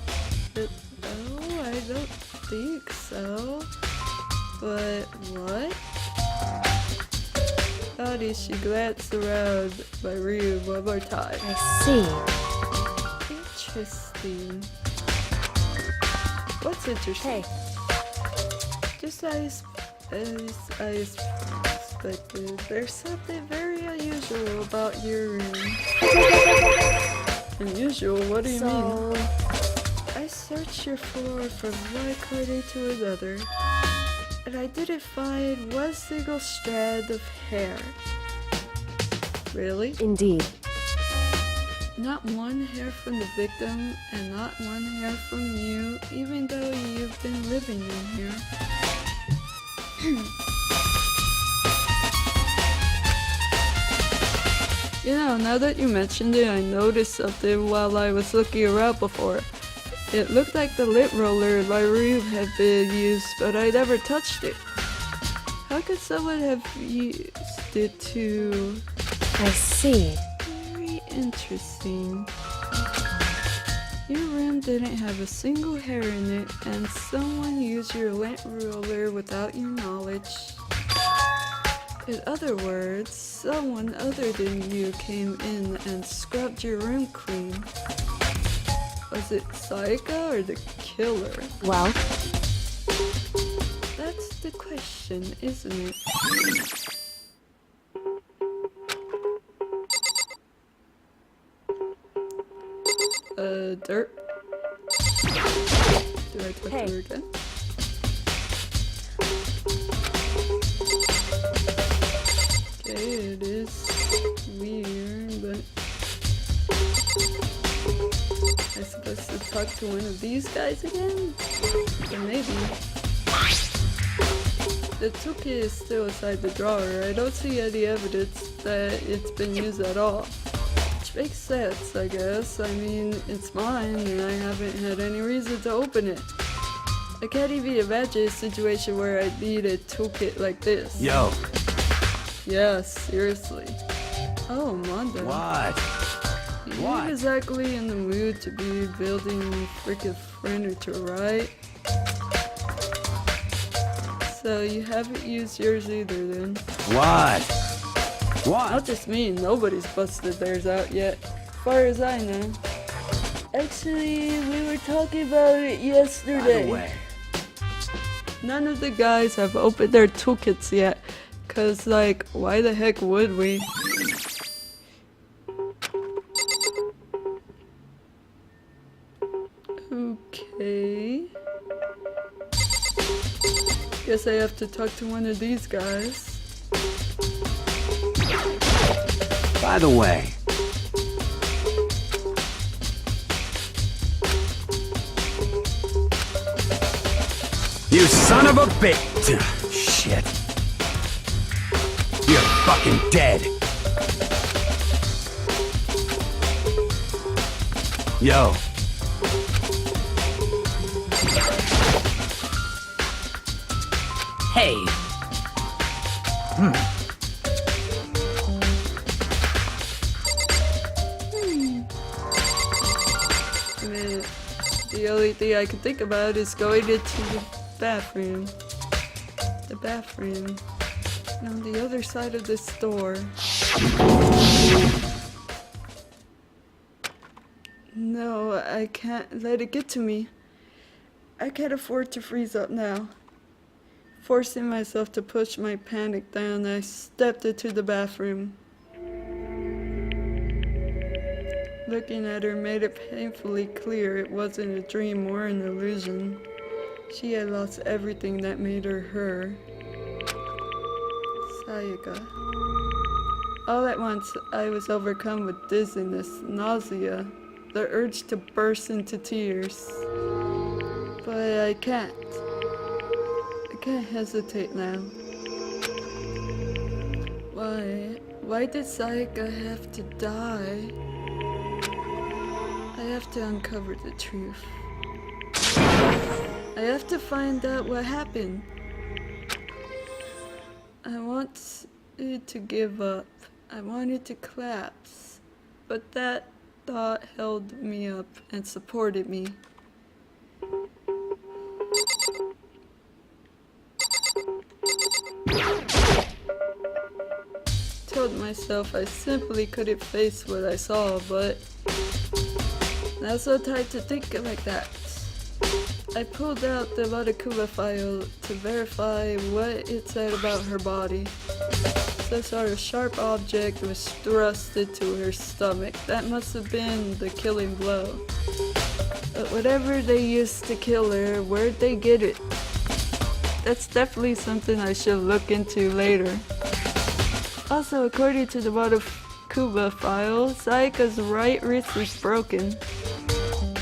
No, I don't think so. But what? Howdy, she glanced around my room one more time. I see. Interesting. What's interesting? Hey, Just as I expected, there's something very unusual about your room. Unusual? What do you mean? I searched your floor from one corner to another, and I didn't find one single strand of hair. Really? indeed. Not one hair from the victim, and not one hair from you, even though you've been living in here. You know, now that you mentioned it, I noticed something while I was looking around before. It looked like the lint roller in my room had been used, but I never touched it. How could someone have used it to... I see. Very interesting. Your room didn't have a single hair in it, and someone used your lint roller without your knowledge. In other words, someone other than you came in and scrubbed your room clean. Was it Saika or the killer? Well, That's the question, isn't it? Dirt? Do I talk Hey. to her again? Okay, it is weird, but I'm supposed to talk to one of these guys again? Or maybe. The toolkit is still inside the drawer. I don't see any evidence that it's been used at all. Which makes sense, I guess. I mean, it's mine and I haven't had any reason to open it. I can't even imagine a situation where I need a toolkit like this. Yo. Yeah, seriously. Oh, Mondo. What? You What? ain't exactly in the mood to be building freaking furniture, right? So you haven't used yours either then? What? Not What? just me, nobody's busted theirs out yet. As far as I know. Actually, we were talking about it By yesterday. the way. None of the guys have opened their toolkits yet. Cause like, why the heck would we? Okay. Guess I have to talk to one of these guys. By the way, you son of a bitch! Shit. You're fucking dead. Yo. Hey. The only thing I can think about is going into the bathroom. The bathroom. On the other side of the store. No, I can't let it get to me. I can't afford to freeze up now. Forcing myself to push my panic down, I stepped into the bathroom. Looking at her made it painfully clear it wasn't a dream or an illusion. She had lost everything that made her her. Sayaka. All at once, I was overcome with dizziness, nausea, the urge to burst into tears. But I can't. I can't hesitate now. Why did Sayaka have to die? I have to uncover the truth. I have to find out what happened. I wanted to give up. I wanted to collapse. But that thought held me up and supported me. Told myself I simply couldn't face what I saw, but not so tight to think like that. I pulled out the Watakuba file to verify what it said about her body. Some sort of sharp object was thrust into her stomach. That must have been the killing blow. But whatever they used to kill her, where'd they get it? That's definitely something I should look into later. Also, according to the Watakuba file, Sayaka's right wrist is broken.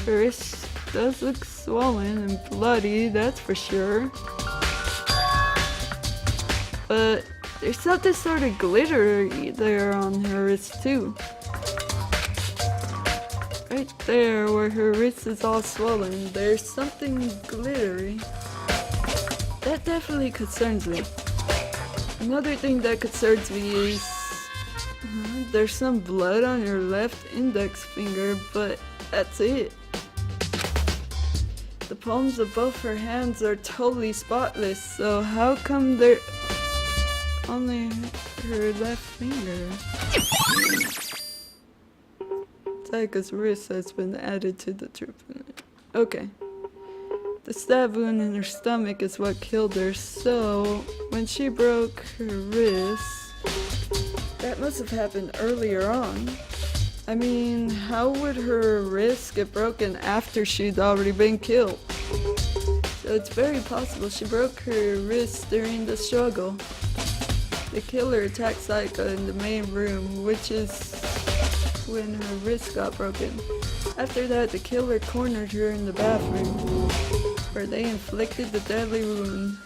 Her wrist does look swollen and bloody, that's for sure. But there's something sort of glittery there on her wrist too. Right there where her wrist is all swollen, there's something glittery. That definitely concerns me. Another thing that concerns me is there's some blood on her left index finger, but that's it. The palms of both her hands are totally spotless, so how come they're only her left finger? Sayaka's wrist has been added to the troop. Okay. The stab wound in her stomach is what killed her, so when she broke her wrist, that must have happened earlier on. I mean, how would her wrist get broken after she'd already been killed? So it's very possible she broke her wrist during the struggle. The killer attacked Sayaka in the main room, which is when her wrist got broken. After that, the killer cornered her in the bathroom, where they inflicted the deadly wound.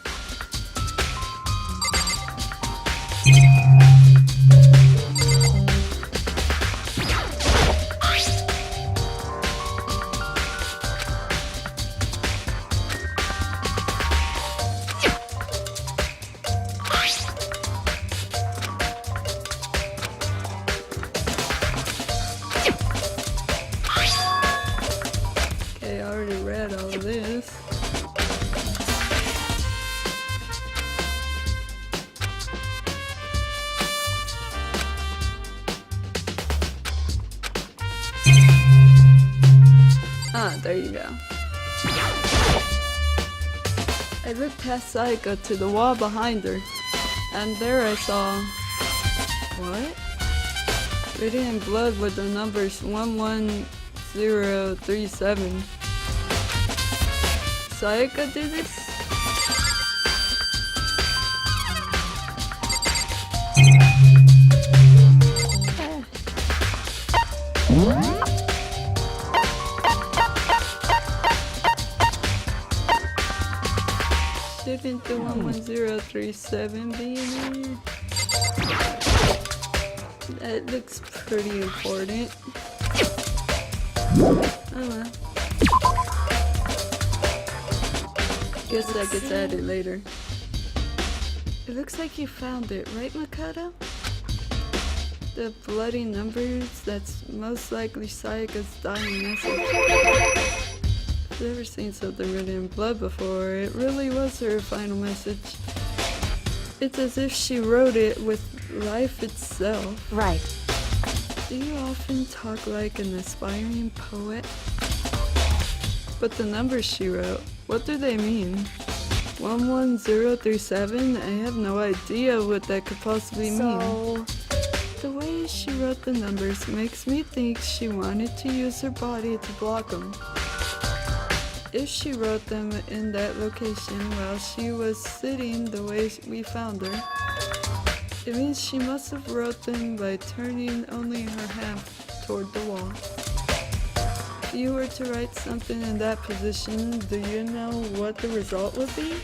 Okay, I already read all of this. There you go. I looked past Sayaka to the wall behind her, and there I saw... what? Written in blood with the numbers 11037. Sayaka did this? Shouldn't the 11037 be in here? That looks pretty important. Oh well. Guess that gets added later. It looks like you found it, right, Makoto? The bloody numbers, that's most likely Sayaka's dying message. I've never seen something written in blood before. It really was her final message. It's as if she wrote it with life itself. Right. Do you often talk like an aspiring poet? But the numbers she wrote, what do they mean? 11037? I have no idea what that could possibly mean. The way she wrote the numbers makes me think she wanted to use her body to block them. If she wrote them in that location while she was sitting the way we found her, it means she must have wrote them by turning only her half toward the wall. If you were to write something in that position, do you know what the result would be?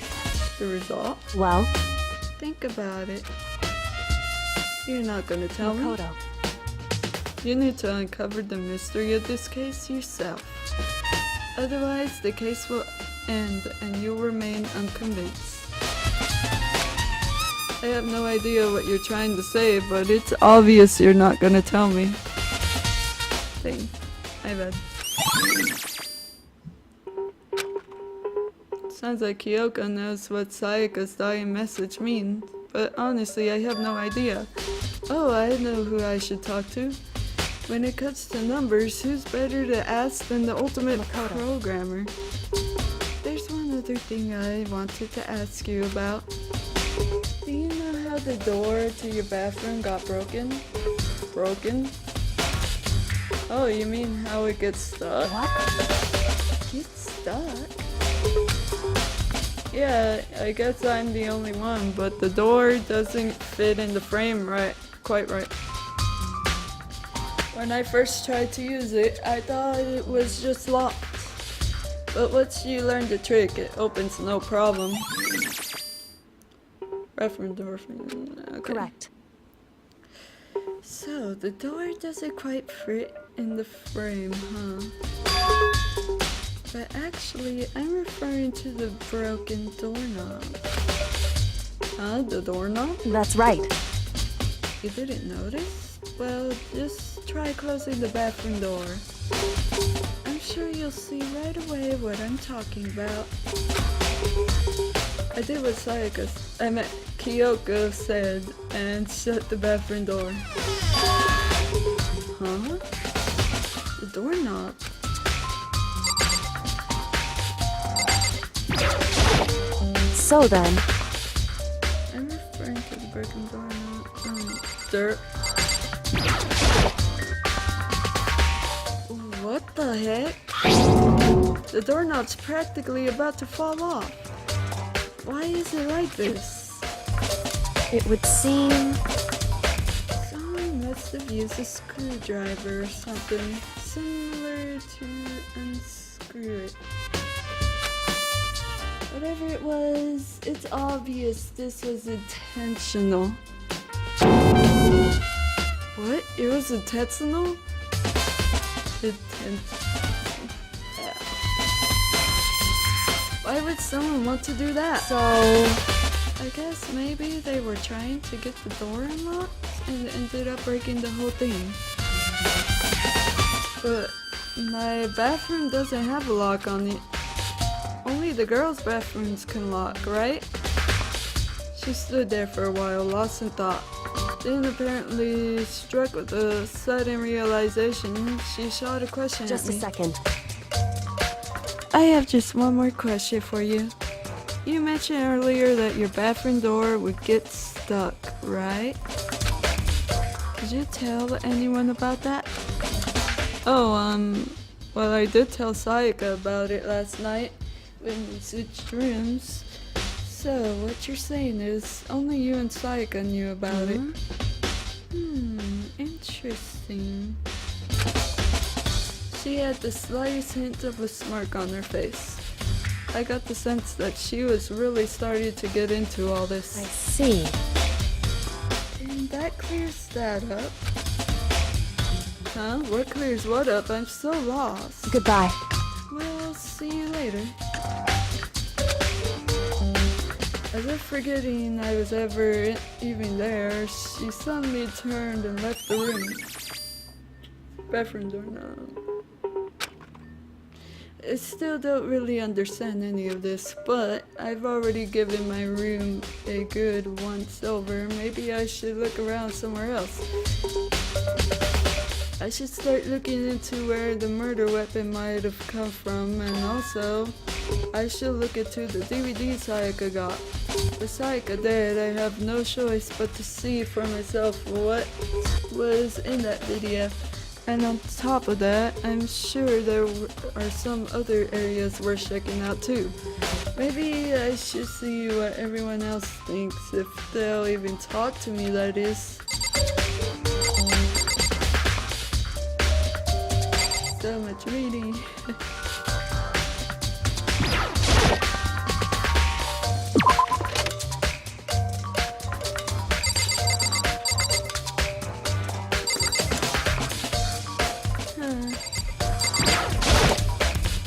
The result? Well, Think about it. You're not gonna tell me? Makoto. You need to uncover the mystery of this case yourself. Otherwise, the case will end and you'll remain unconvinced. I have no idea what you're trying to say, but it's obvious you're not gonna tell me. Dang, my bad. Sounds like Kyoko knows what Sayaka's dying message means, but honestly, I have no idea. Oh, I know who I should talk to. When it comes to numbers, who's better to ask than the ultimate programmer? There's one other thing I wanted to ask you about. Do you know how the door to your bathroom got broken? Broken? Oh, you mean how it gets stuck? What? It's stuck? Yeah, I guess I'm the only one, but the door doesn't fit in the frame quite right. When I first tried to use it, I thought it was just locked. But once you learn the trick, it opens no problem. Reference door. Okay. Correct. So, the door doesn't quite fit in the frame, huh? But actually, I'm referring to the broken doorknob. Huh? The doorknob? That's right. You didn't notice? Well, just try closing the bathroom door. I'm sure you'll see right away what I'm talking about. I did what Kyoko said and shut the bathroom door. Huh? The doorknob. So then, I'm referring to the broken doorknob. Dirt. What the heck? The doorknob's practically about to fall off. Why is it like this? it would seem... Someone must have used a screwdriver or something similar to unscrew it. Whatever it was, it's obvious this was intentional. What? It was intentional? Why would someone want to do that? So... I guess maybe they were trying to get the door unlocked and ended up breaking the whole thing. But my bathroom doesn't have a lock on it. Only the girls' bathrooms can lock, right? She stood there for a while, lost in thought. Then apparently struck with a sudden realization, she shot a question at me. Just a second. I have just one more question for you. You mentioned earlier that your bathroom door would get stuck, right? Did you tell anyone about that? Oh, well, I did tell Sayaka about it last night when we switched rooms. So, what you're saying is only you and Sayaka knew about it. Interesting. She had the slightest hint of a smirk on her face. I got the sense that she was really starting to get into all this. I see. And that clears that up. Huh? What clears what up? I'm so lost. Goodbye. Well, see you later. As if forgetting I was ever even there, she suddenly turned and left the room. Bathroom door now. I still don't really understand any of this, but I've already given my room a good once over. Maybe I should look around somewhere else. I should start looking into where the murder weapon might have come from, and also I should look into the DVD Sayaka got. With Sayaka dead, I have no choice but to see for myself what was in that video. And on top of that, I'm sure there are some other areas worth checking out too. Maybe I should see what everyone else thinks, if they'll even talk to me, that is. So much reading.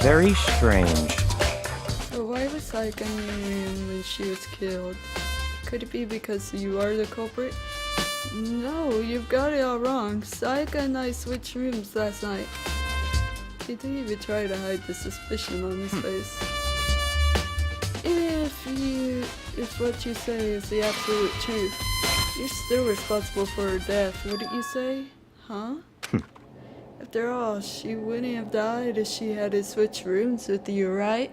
Very strange. So why was Sayaka in your room when she was killed? Could it be because you are the culprit? No, you've got it all wrong. Sayaka and I switched rooms last night. He didn't even try to hide the suspicion on his face. If what you say is the absolute truth, you're still responsible for her death, wouldn't you say? Huh? After all, she wouldn't have died if she had to switch rooms with you, right?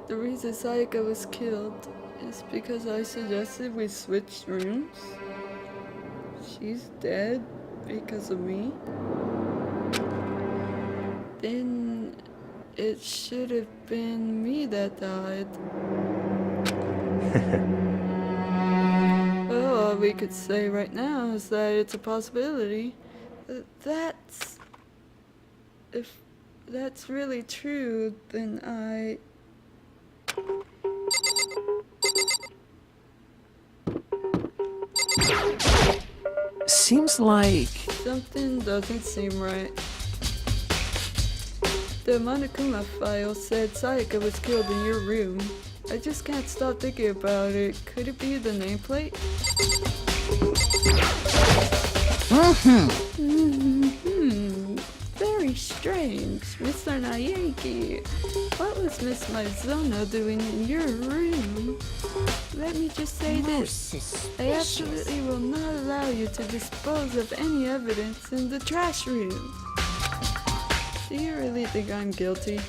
The reason Sayaka was killed is because I suggested we switch rooms? She's dead because of me? Then it should have been me that died. Well, all we could say right now is that it's a possibility. If that's really true, then I... Seems like... Something doesn't seem right. The Monokuma file said Sayaka was killed in your room. I just can't stop thinking about it. Could it be the nameplate? Very strange. Mr. Naeki. What was Miss Mizuno doing in your room? Let me just say this. I absolutely will not allow you to dispose of any evidence in the trash room. Do you really think I'm guilty?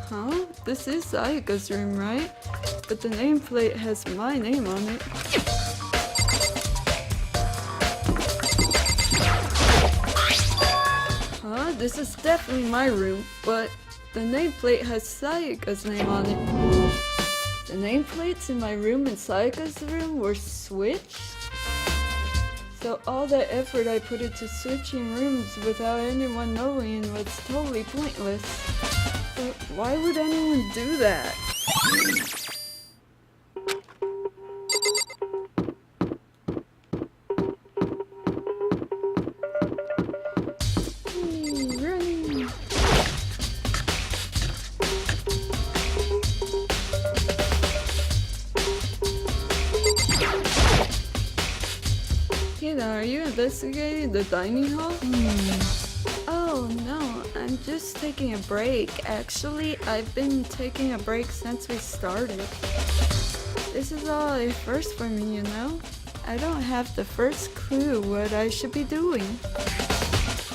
Huh? This is Sayaka's room, right? But the nameplate has my name on it. Huh? This is definitely my room, but the nameplate has Sayaka's name on it. The nameplates in my room and Sayaka's room were switched? So all that effort I put into switching rooms without anyone knowing was totally pointless. But why would anyone do that? Running. Kida, are you investigating the dining hall? Oh no, I'm just taking a break. Actually, I've been taking a break since we started. This is all a first for me, you know? I don't have the first clue what I should be doing.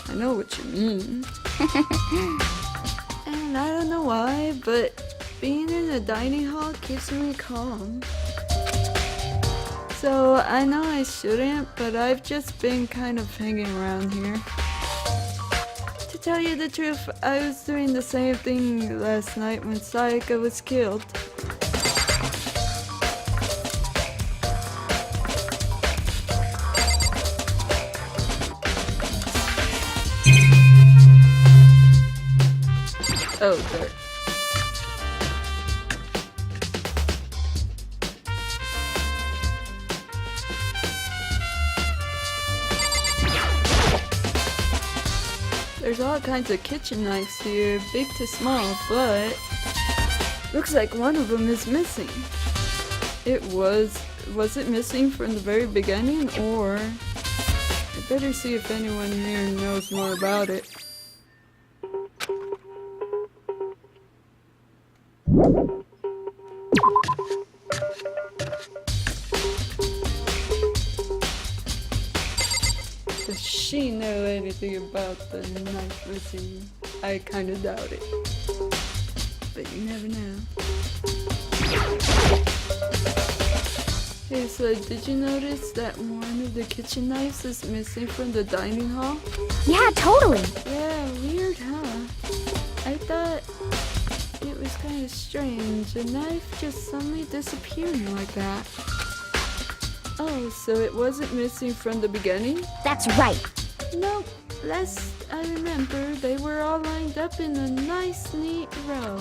I know what you mean. And I don't know why, but being in a dining hall keeps me calm. So, I know I shouldn't, but I've just been kind of hanging around here. To tell you the truth, I was doing the same thing last night when Sayaka was killed. Oh, there. There's all kinds of kitchen knives here, big to small, but looks like one of them is missing. Was it missing from the very beginning, or I better see if anyone here knows more about it. Does she know anything about the knife missing? I kinda doubt it. But you never know. Hey, so did you notice that one of the kitchen knives is missing from the dining hall? Yeah, totally. Yeah, weird, huh? I thought it was kind of strange. A knife just suddenly disappearing like that. Oh, so it wasn't missing from the beginning? That's right. Nope. Last I remember, they were all lined up in a nice, neat row.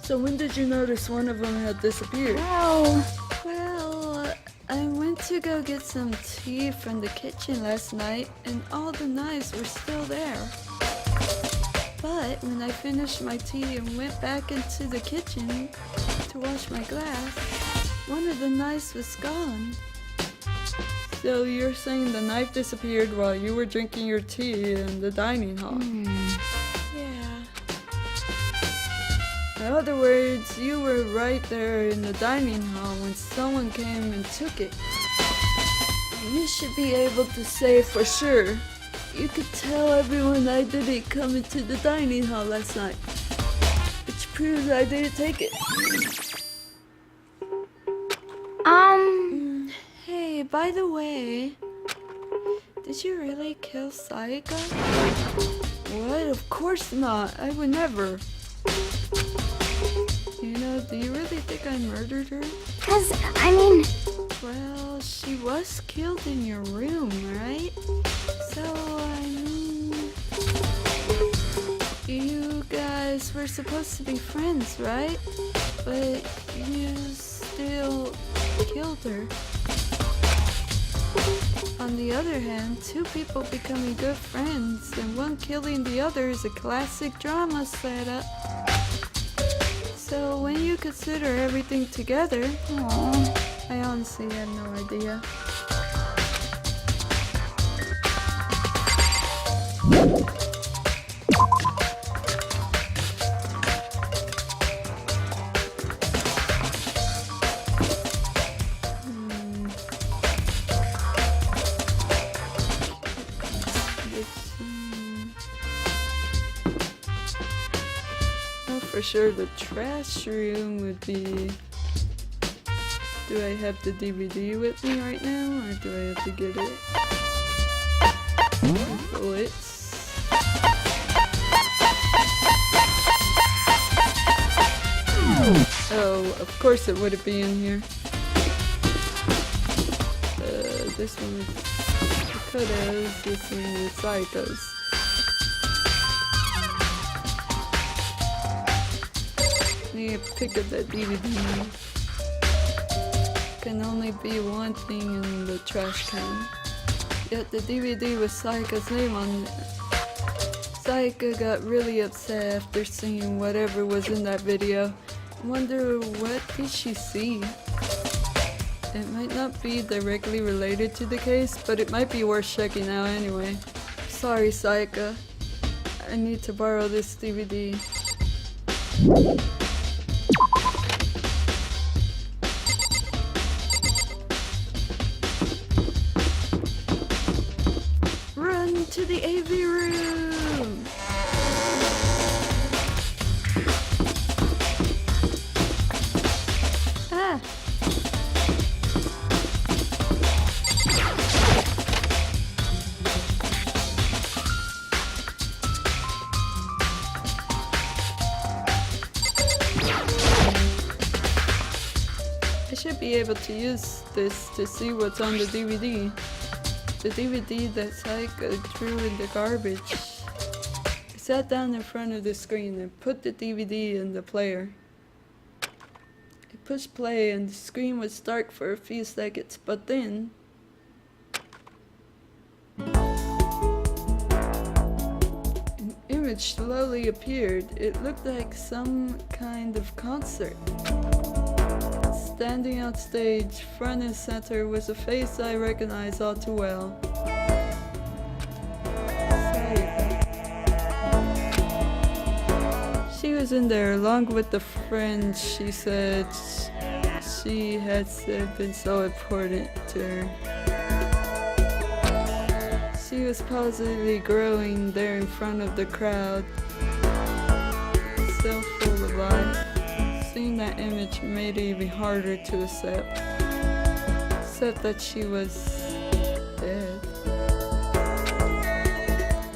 So when did you notice one of them had disappeared? Well, I went to go get some tea from the kitchen last night, and all the knives were still there. But when I finished my tea and went back into the kitchen to wash my glass, one of the knives was gone. So you're saying the knife disappeared while you were drinking your tea in the dining hall? Yeah. In other words, you were right there in the dining hall when someone came and took it. You should be able to say for sure. You could tell everyone I didn't come into the dining hall last night, which proves I didn't take it. Hey, by the way, did you really kill Sayaka? What? Of course not. I would never. You know, do you really think I murdered her? 'Cause, I mean... Well, she was killed in your room, right? So, I mean... You guys were supposed to be friends, right? But you still killed her. On the other hand, two people becoming good friends and one killing the other is a classic drama setup. So when you consider everything together, I honestly have no idea. For sure the trash room would be... Do I have the DVD with me right now, or do I have to get it? Bullets. Oh, of course it wouldn't be in here. This one is Dakota's, this one is Saito's. Need to pick up that DVD. Can only be one thing in the trash can. Yet the DVD with Sayaka's name on it. Sayaka got really upset after seeing whatever was in that video. I wonder what did she see? It might not be directly related to the case, but it might be worth checking out anyway. Sorry, Sayaka. I need to borrow this DVD. To the AV room! Ah! should be able to use this to see what's on the DVD. The DVD that Sayaka threw in the garbage. I sat down in front of the screen and put the DVD in the player. I pushed play and the screen was dark for a few seconds, but then an image slowly appeared. It looked like some kind of concert. Standing on stage, front and center, was a face I recognized all too well. She was in there along with the friends she said she had been so important to her. She was positively growing there in front of the crowd, so full of life. Seeing that image made it even harder to accept. Except that she was dead.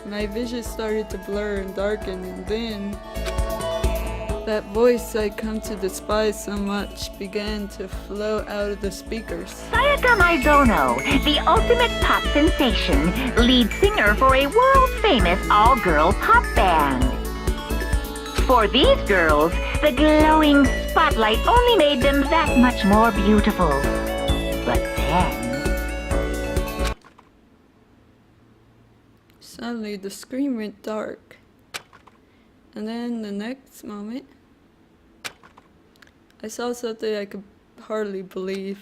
My vision started to blur and darken, and then that voice I'd come to despise so much began to flow out of the speakers. Sayaka Maizono, the ultimate pop sensation, lead singer for a world-famous all-girl pop band. For these girls, the glowing spotlight only made them that much more beautiful. But then... Suddenly, the screen went dark. And then the next moment, I saw something I could hardly believe.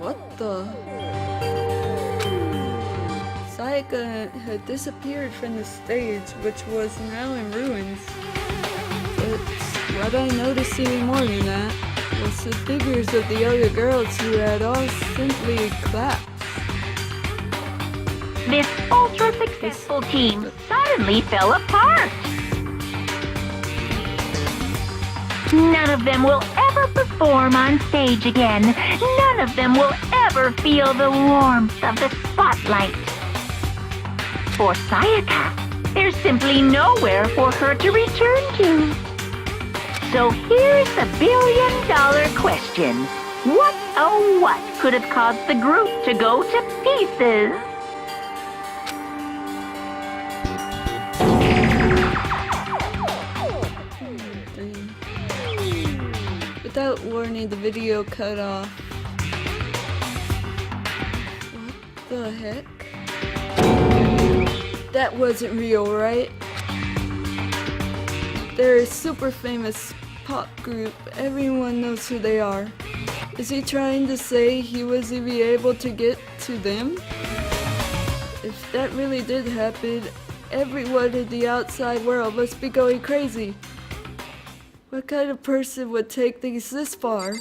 What the? Sayaka had disappeared from the stage, which was now in ruins. But what I noticed even more than that was the figures of the other girls who had all simply collapsed. This ultra-successful team suddenly fell apart. None of them will ever perform on stage again. None of them will ever feel the warmth of the spotlight. For Sayaka, there's simply nowhere for her to return to. So here's the billion-dollar question. What, oh what, could have caused the group to go to pieces? Without warning, the video cut off. What the heck? That wasn't real, right? They're a super famous pop group. Everyone knows who they are. Is he trying to say he wasn't even able to get to them? If that really did happen, everyone in the outside world must be going crazy. What kind of person would take things this far?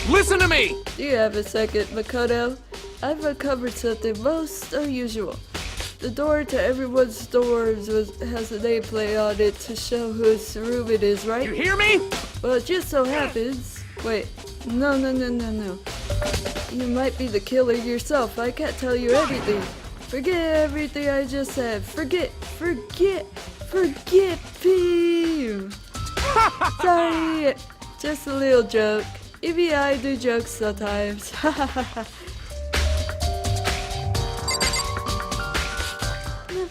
Listen to me! Do you have a second, Makoto? I've uncovered something most unusual. The door to everyone's doors has a nameplate on it to show whose room it is, right? You hear me? Well, it just so happens... Wait, no. You might be the killer yourself. I can't tell you everything. Forget everything I just said. Forget. Phew. Sorry, just a little joke. Even I do jokes sometimes. Not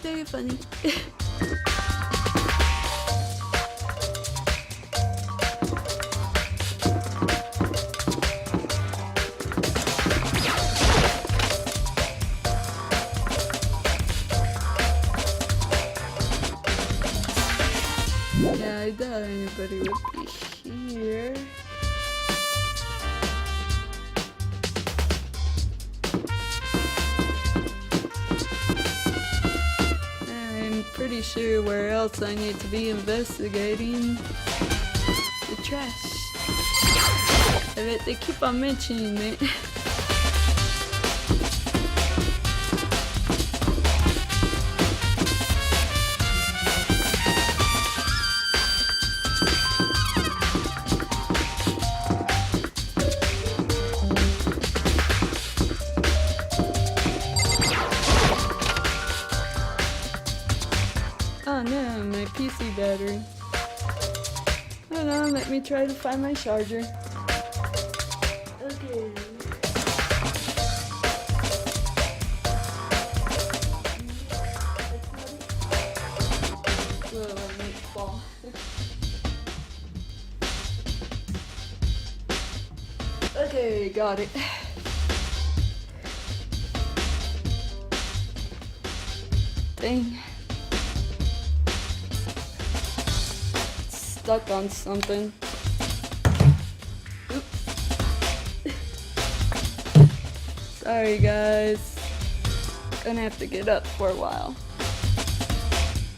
very funny. Yeah, I doubt anybody would be here. I'm pretty sure where else I need to be investigating. The trash. I bet they keep on mentioning it. battery. Hold on, let me try to find my charger. Okay. Whoa, I might fall. Okay, got it. Dang. Stuck on something. Oops. Sorry guys. Gonna have to get up for a while.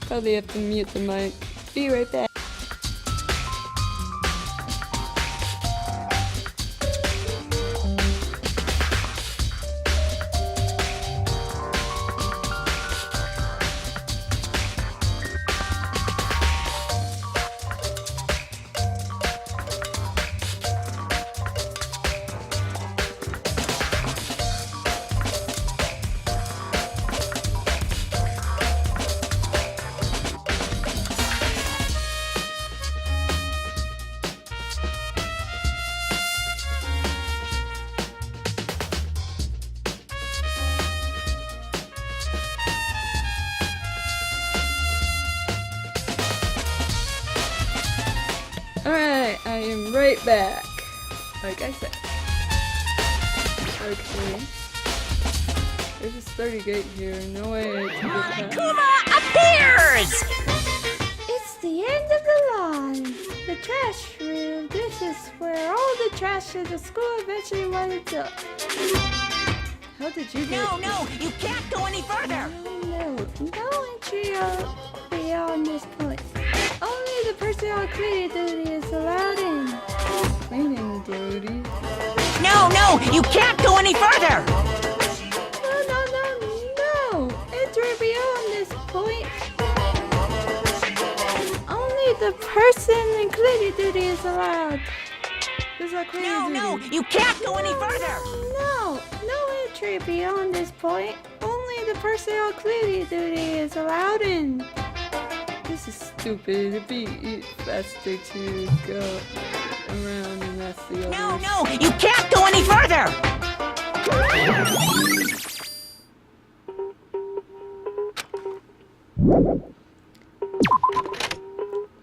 Probably have to mute the mic. Be right back. Alright, I am right back. Like I said. Okay. There's a starting gate here. No way to get past. Kuma appears! It's the end of the line. The trash room. This is where all the trash in the school eventually winds up. How did you get No, you can't go any further! No entry beyond this point. Only the person on cleaning duty is allowed in. cleaning duty? No, you can't go any further! No. Entry beyond this point. Only the person in cleaning duty is allowed. Who's our cleaning No, duty? you can't go any further! No entry beyond this point. Only the person on cleaning duty is allowed in. This is stupid. It'd be faster to go around and ask the others. No, you can't go any further!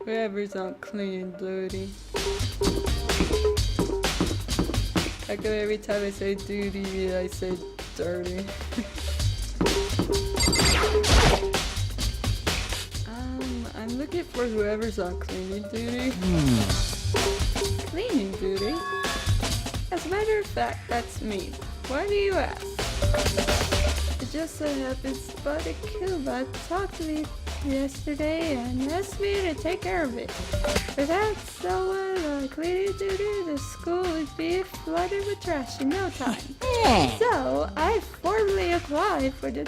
Whoever's on clean duty. How come every time I say duty, I say dirty? I'm looking for whoever's on cleaning duty. Cleaning duty? As a matter of fact, that's me. Why do you ask? It just so happens Spotted Kuma talked to me yesterday and asked me to take care of it. Without someone on cleaning duty, the school would be flooded with trash in no time. So, I formally applied for the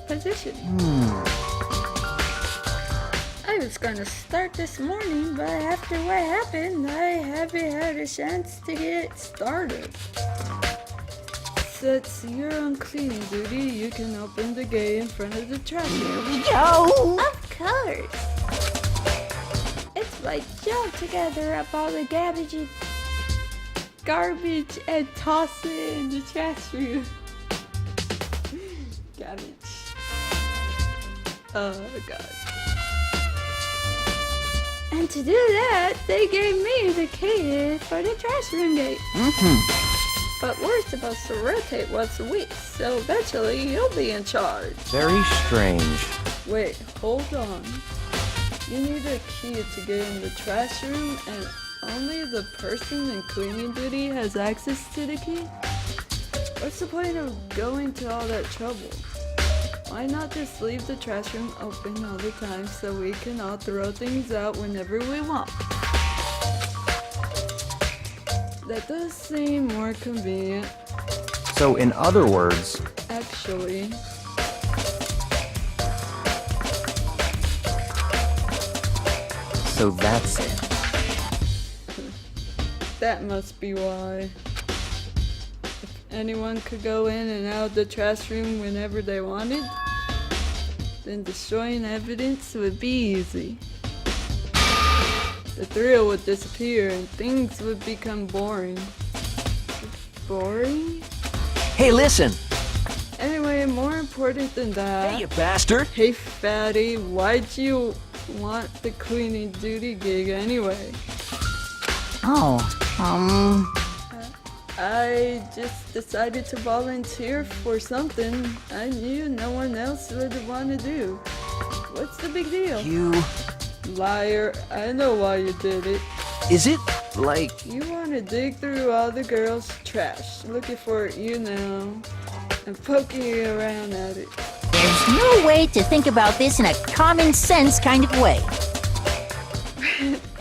position. I was gonna start this morning, but after what happened, I haven't had a chance to get started. Since you're on cleaning duty, you can open the gate in front of the trash room. Yo! Of course! It's my job to gather up all the garbage and toss it in the trash room. Garbage. Oh god. And to do that, they gave me the key for the trash room gate. But we're supposed to rotate once a week, so eventually you'll be in charge. Very strange. Wait, hold on. You need a key to get in the trash room, and only the person in cleaning duty has access to the key? What's the point of going to all that trouble? Why not just leave the trash room open all the time so we can all throw things out whenever we want? That does seem more convenient. So in other words, Actually, so that's it. that must be why. If anyone could go in and out of the trash room whenever they wanted, then destroying evidence would be easy. The thrill would disappear and things would become boring. Boring? Hey, listen! Anyway, more important than that. Hey, you bastard! Hey, fatty, why'd you want the cleaning duty gig anyway? Oh, I just decided to volunteer for something I knew no one else would want to do. What's the big deal? You... Liar, I know why you did it. Is it, like... You want to dig through all the girls' trash, looking for you know, and poking around at it. there's no way to think about this in a common sense kind of way.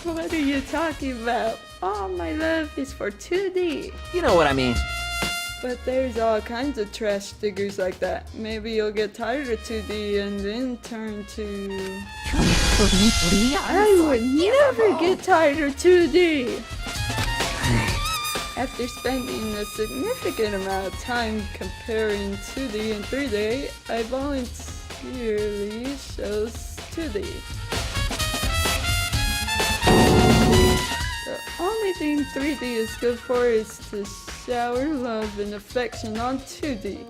What are you talking about? All my love is for 2D. You know what I mean. But there's all kinds of trash diggers like that. Maybe you'll get tired of 2D and then turn to... I would never get tired of 2D! After spending a significant amount of time comparing 2D and 3D, I voluntarily chose 2D. The only thing 3D is good for is to shower love and affection on 2D.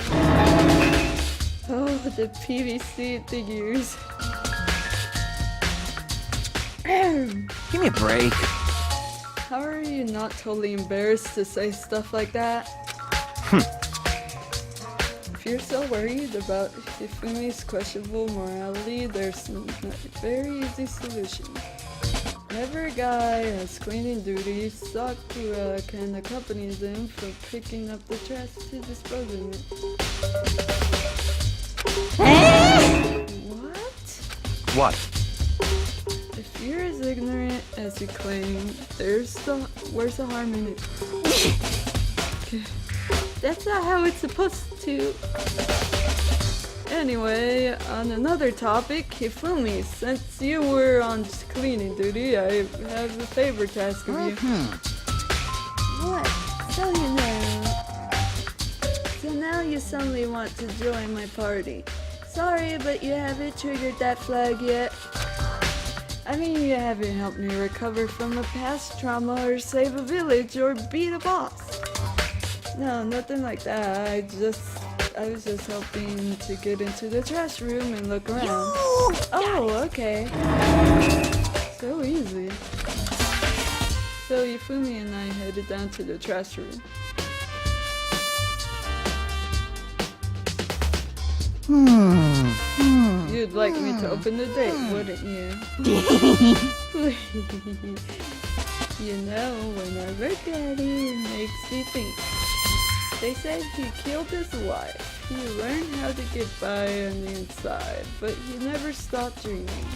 Oh, the PVC figures. Give me a break. How are you not totally embarrassed to say stuff like that? If you're so worried about Hifumi's questionable morality, there's a very easy solution. Whenever a guy has cleaning duty, Sakura can accompany them for picking up the trash to disposing it. What? What? If you're as ignorant as you claim, where's the harm in it? That's not how it's supposed to. Anyway, on another topic, Hifumi, since you were on cleaning duty, I have a favor to ask of you. What? So you know. So now you suddenly want to join my party. Sorry, but you haven't triggered that flag yet. I mean, you haven't helped me recover from a past trauma or save a village or beat a boss. No, nothing like that. I was just hoping to get into the trash room and look around. Oh, okay. So easy. So Hifumi and I headed down to the trash room. You'd like me to open the date, wouldn't you? Please. You know, when I look at it, it makes me think. They said he killed his wife. He learned how to get by on the inside, but he never stopped dreaming.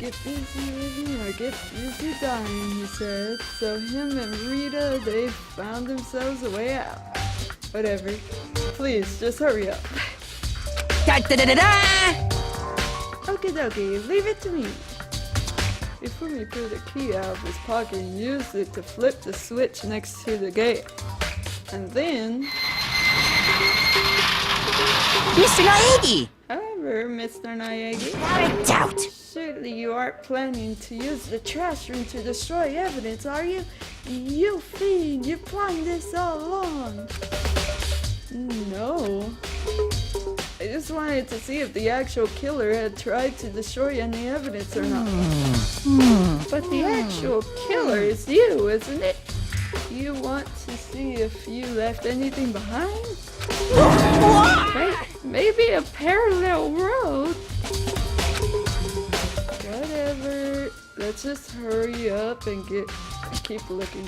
Get busy living or get busy dying, he said. So him and Rita, they found themselves a way out. Whatever. Please, just hurry up. Okie dokie, leave it to me. Hifumi pulled a key out of his pocket and used it to flip the switch next to the gate. And then... Mr. Naegi! However, Mr. Naegi, Not a doubt. surely you aren't planning to use the trash room to destroy evidence, are you? You fiend, you're planning this all along. No. I just wanted to see if the actual killer had tried to destroy any evidence or not. But the actual killer is you, isn't it? You want to see if you left anything behind? Maybe a parallel road? Whatever. Let's just hurry up and keep looking.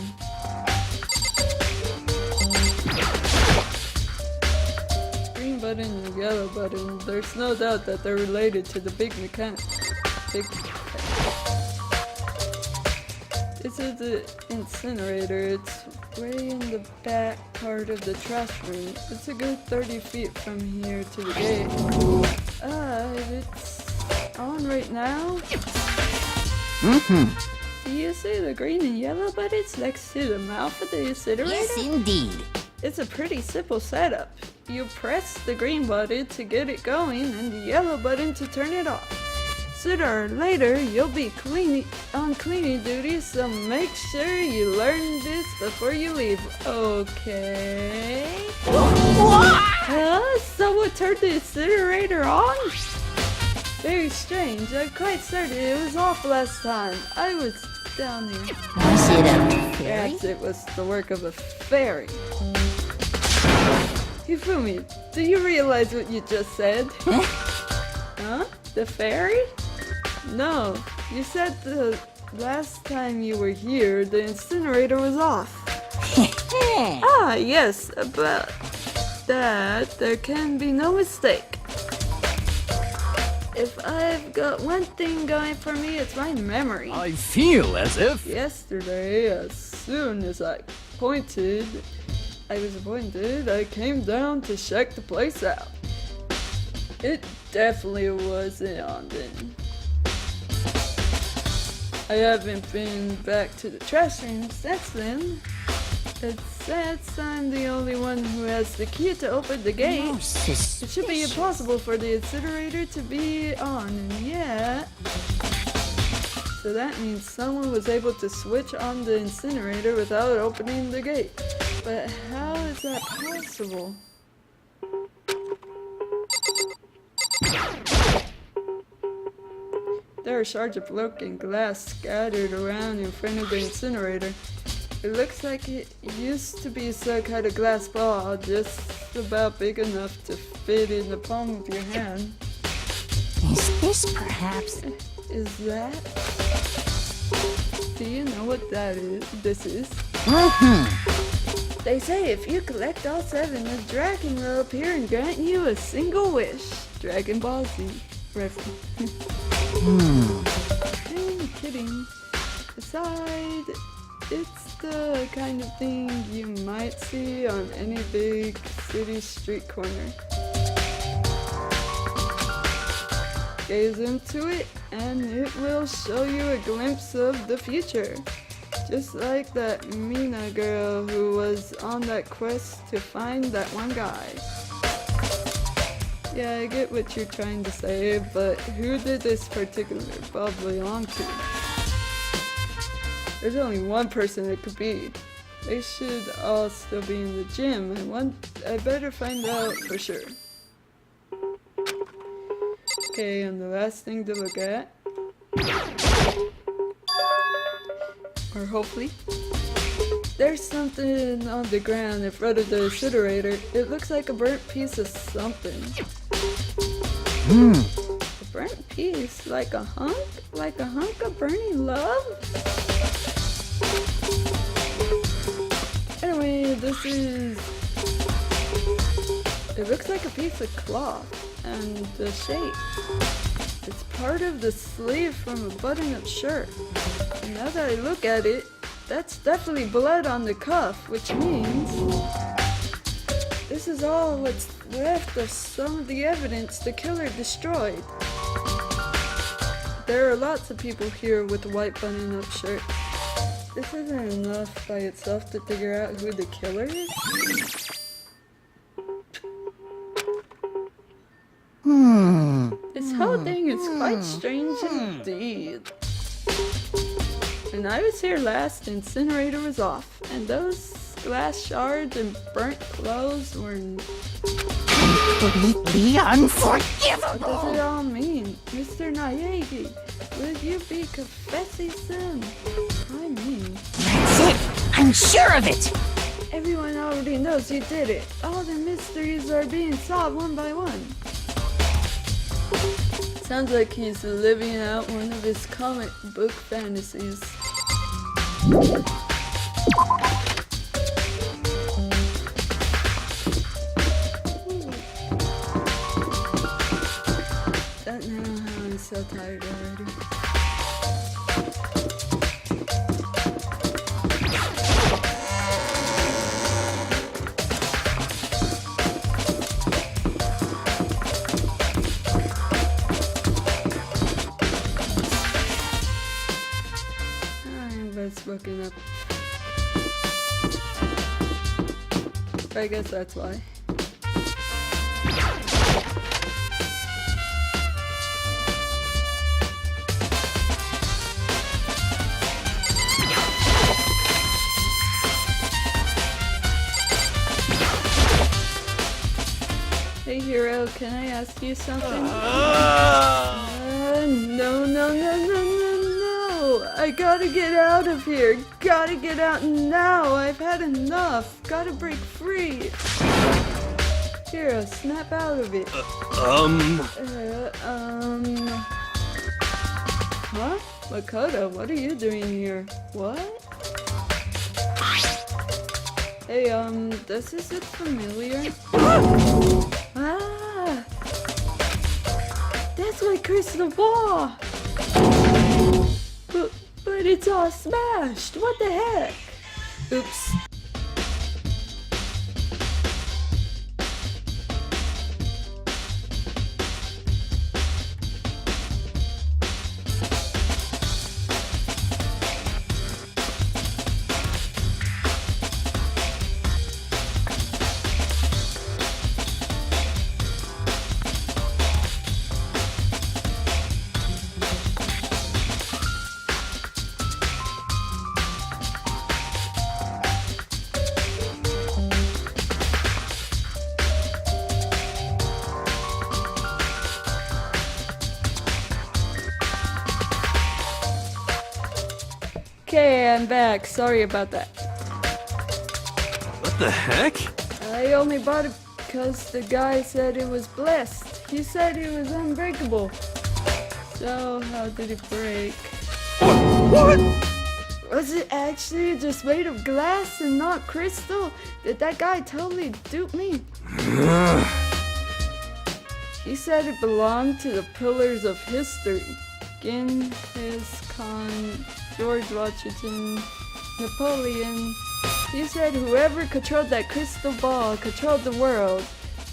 Green button and yellow button. There's no doubt that they're related to the big mechanic. This is the incinerator. It's way in the back part of the trash room. It's a good 30 feet from here to the gate. It's on right now. Do you see the green and yellow buttons next to the mouth of the incinerator? Yes, indeed. It's a pretty simple setup. You press the green button to get it going and the yellow button to turn it off. Sooner or later, you'll be on cleaning duty, so make sure you learn this before you leave, okay? What? Someone turned the incinerator on? Very strange. I'm quite certain it was off last time. I was down here. Was it a fairy? Perhaps it was the work of a fairy. Hifumi, do you realize what you just said? Huh? The fairy? No, you said the last time you were here, the incinerator was off. Ah, yes, about that, there can be no mistake. If I've got one thing going for me, it's my memory. I feel as if... Yesterday, as soon as I was appointed, I came down to check the place out. It definitely wasn't on then. I haven't been back to the trash room since then. It says I'm the only one who has the key to open the gate. It should be impossible for the incinerator to be on, and yet... So that means someone was able to switch on the incinerator without opening the gate. But how is that possible? There are shards of broken glass scattered around in front of the incinerator. It looks like it used to be some kind of glass ball, just about big enough to fit in the palm of your hand. Is this perhaps... Is that? Do you know what this is? They say if you collect all 7, the dragon will appear and grant you a single wish. Dragon Ball Z reference. I'm kidding. Besides, it's the kind of thing you might see on any big city street corner. Gaze into it and it will show you a glimpse of the future. Just like that Mina girl who was on that quest to find that one guy. Yeah, I get what you're trying to say, but who did this particular ball belong to? There's only one person it could be. They should all still be in the gym, and I better find out for sure. Okay, and the last thing to look at, or hopefully, there's something on the ground in front of the incinerator. It looks like a burnt piece of something. A burnt piece? Like a hunk? Like a hunk of burning love? Anyway, it looks like a piece of cloth, and the shape. It's part of the sleeve from a button-up shirt. And now that I look at it, that's definitely blood on the cuff, which means this is all what's left of some of the evidence the killer destroyed. There are lots of people here with white button-up shirts. This isn't enough by itself to figure out who the killer is? This whole thing is quite strange indeed. When I was here last, the incinerator was off, and those glass shards and burnt clothes were... completely unforgivable! What does it all mean? Mr. Nayegi, will you be confessing soon? I mean... That's it! I'm sure of it! Everyone already knows you did it. All the mysteries are being solved one by one. Sounds like he's living out one of his comic book fantasies. Don't know how I'm so tired already. It's broken up. I guess that's why. Hey Hero, can I ask you something? No. I gotta get out of here. Gotta get out now. I've had enough. Gotta break free. Hero, snap out of it. Huh? Makoto, what are you doing here? What? Hey, does this look familiar? Ah! That's my crystal ball! But it's all smashed! What the heck? Oops. Okay, I'm back. Sorry about that. What the heck? I only bought it because the guy said it was blessed. He said it was unbreakable. So, how did it break? What? Was it actually just made of glass and not crystal? Did that guy totally dupe me? He said it belonged to the pillars of history. Genghis Khan, George Washington, Napoleon. He said whoever controlled that crystal ball controlled the world.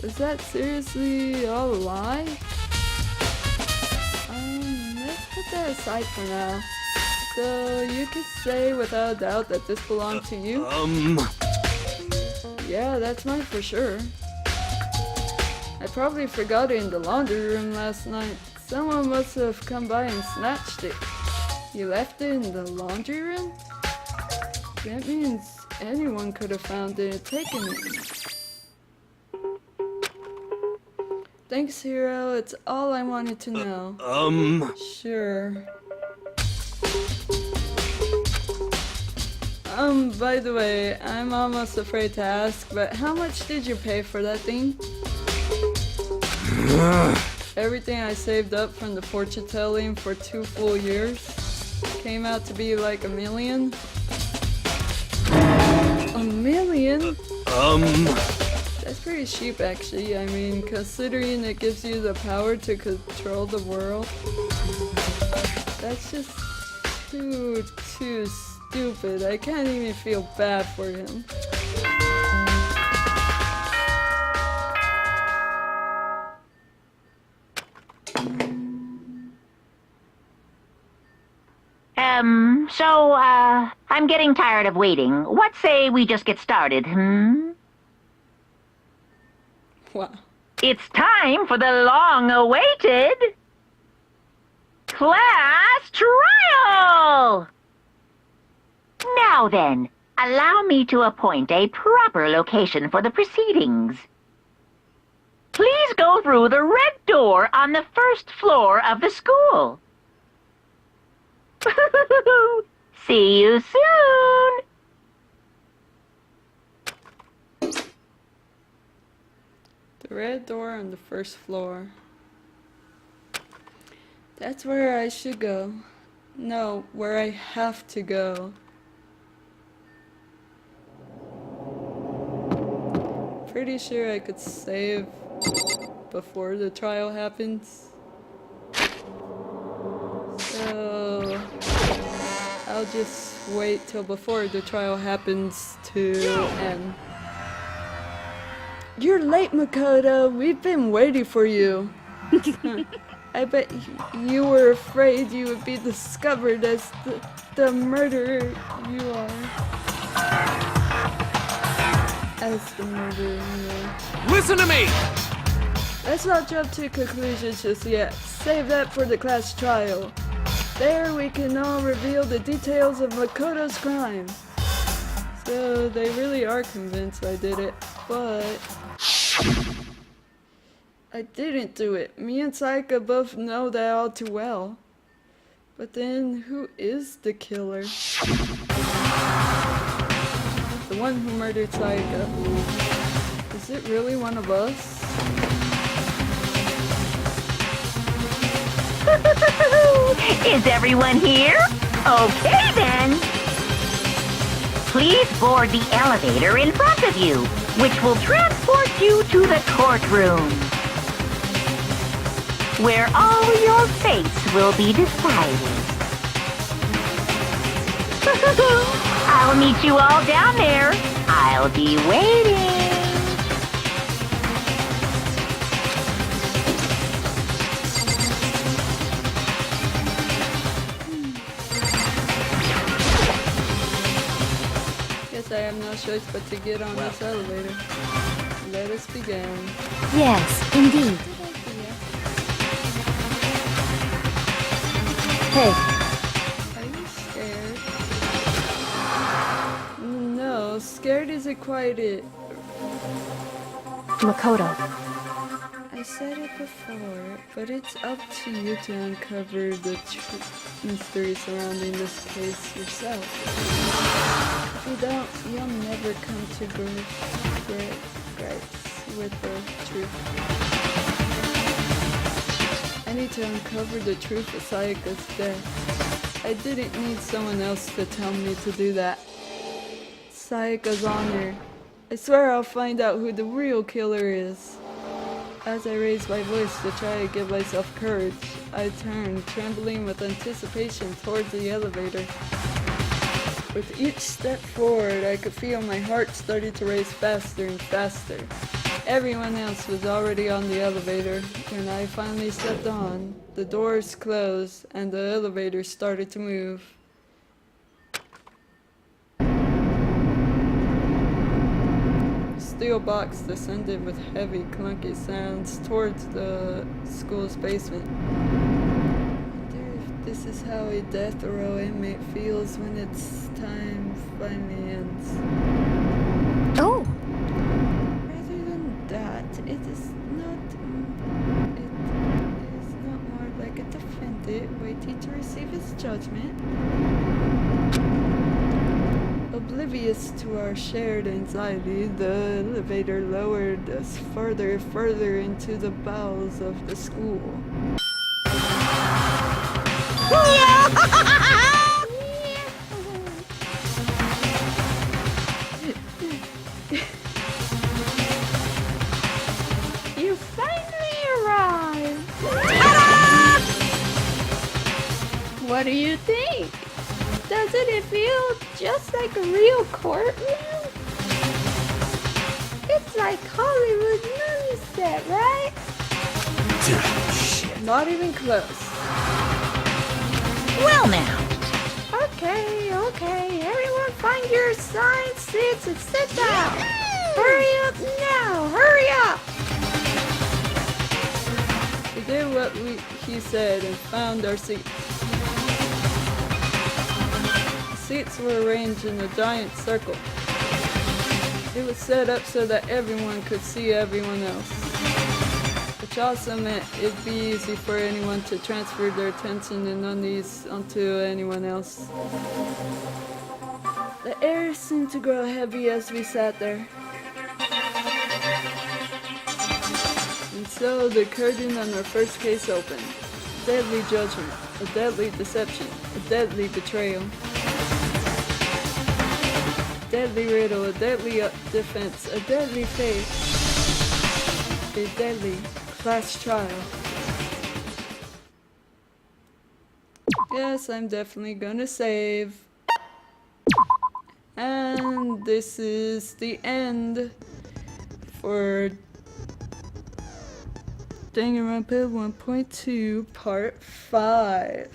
Is that seriously all a lie? Let's put that aside for now. So you could say without a doubt that this belonged to you? Yeah, that's mine for sure. I probably forgot it in the laundry room last night. Someone must have come by and snatched it. You left it in the laundry room? That means anyone could have found it and taken it. Thanks, Hero. It's all I wanted to know. Sure. By the way, I'm almost afraid to ask, but how much did you pay for that thing? Everything I saved up from the fortune telling for 2 full years came out to be like $1 million. $1 million? That's pretty cheap actually. I mean, considering it gives you the power to control the world. That's just too stupid. I can't even feel bad for him. So, I'm getting tired of waiting. What say we just get started, Wow. It's time for the long-awaited class trial! Now then, allow me to appoint a proper location for the proceedings. Please go through the red door on the first floor of the school. See you soon! The red door on the first floor. That's where I should go. No, where I have to go. Pretty sure I could save before the trial happens. So I'll just wait till before the trial happens to end. You're late, Makoto. We've been waiting for you. I bet you were afraid you would be discovered as the murderer you are. As the murderer you are. Listen to me! Let's not jump to conclusions just yet. Save that for the class trial. There we can all reveal the details of Makoto's crime. So they really are convinced I did it, but I didn't do it. Me and Saika both know that all too well. But then, who is the killer? The one who murdered Saika. Is it really one of us? Is everyone here? Okay then. Please board the elevator in front of you, which will transport you to the courtroom, where all your fates will be decided. I'll meet you all down there. I'll be waiting. Guess I have no choice but to get on this elevator. Let us begin. Yes, indeed. Hey, Are you scared? No, scared isn't quite it. Makoto. I said it before, but it's up to you to uncover the mystery surrounding this case yourself. If you don't, you'll never come to grips with the truth. I need to uncover the truth of Sayaka's death. I didn't need someone else to tell me to do that. Sayaka's honor. I swear I'll find out who the real killer is. As I raised my voice to try to give myself courage, I turned, trembling with anticipation, towards the elevator. With each step forward, I could feel my heart starting to race faster and faster. Everyone else was already on the elevator. When I finally stepped on, the doors closed and the elevator started to move. Steel box descended with heavy, clunky sounds towards the school's basement. I wonder if this is how a death row inmate feels when its time finally ends. oh, Rather than that, it is not more like a defendant waiting to receive his judgment. Oblivious to our shared anxiety, the elevator lowered us further and further into the bowels of the school. You finally arrived. What do you think? Doesn't it feel just like a real courtroom? It's like Hollywood movie set, right? Not even close. Well now, Okay, everyone find your assigned seats and sit down. Hurry up now, hurry up! We did what he said and found our seats. The seats were arranged in a giant circle. It was set up so that everyone could see everyone else, which also meant it'd be easy for anyone to transfer their attention and unease onto anyone else. The air seemed to grow heavy as we sat there. And so the curtain on our first case opened. A deadly judgment, a deadly deception, a deadly betrayal. A deadly riddle, a deadly defense, a deadly fate. A deadly class trial. Yes, I'm definitely gonna save. And this is the end for Danganronpa 1.2 Part 5.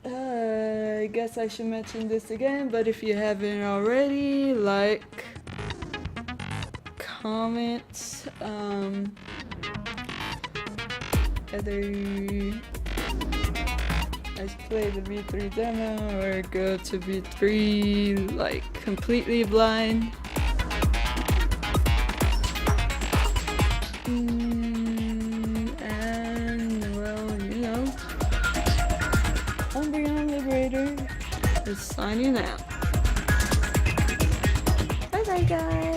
I guess I should mention this again, but if you haven't already, like, comment, whether I play the V3 demo or go to V3 like completely blind. And well, you know, UmbreonLiberator is signing out. Bye bye, guys.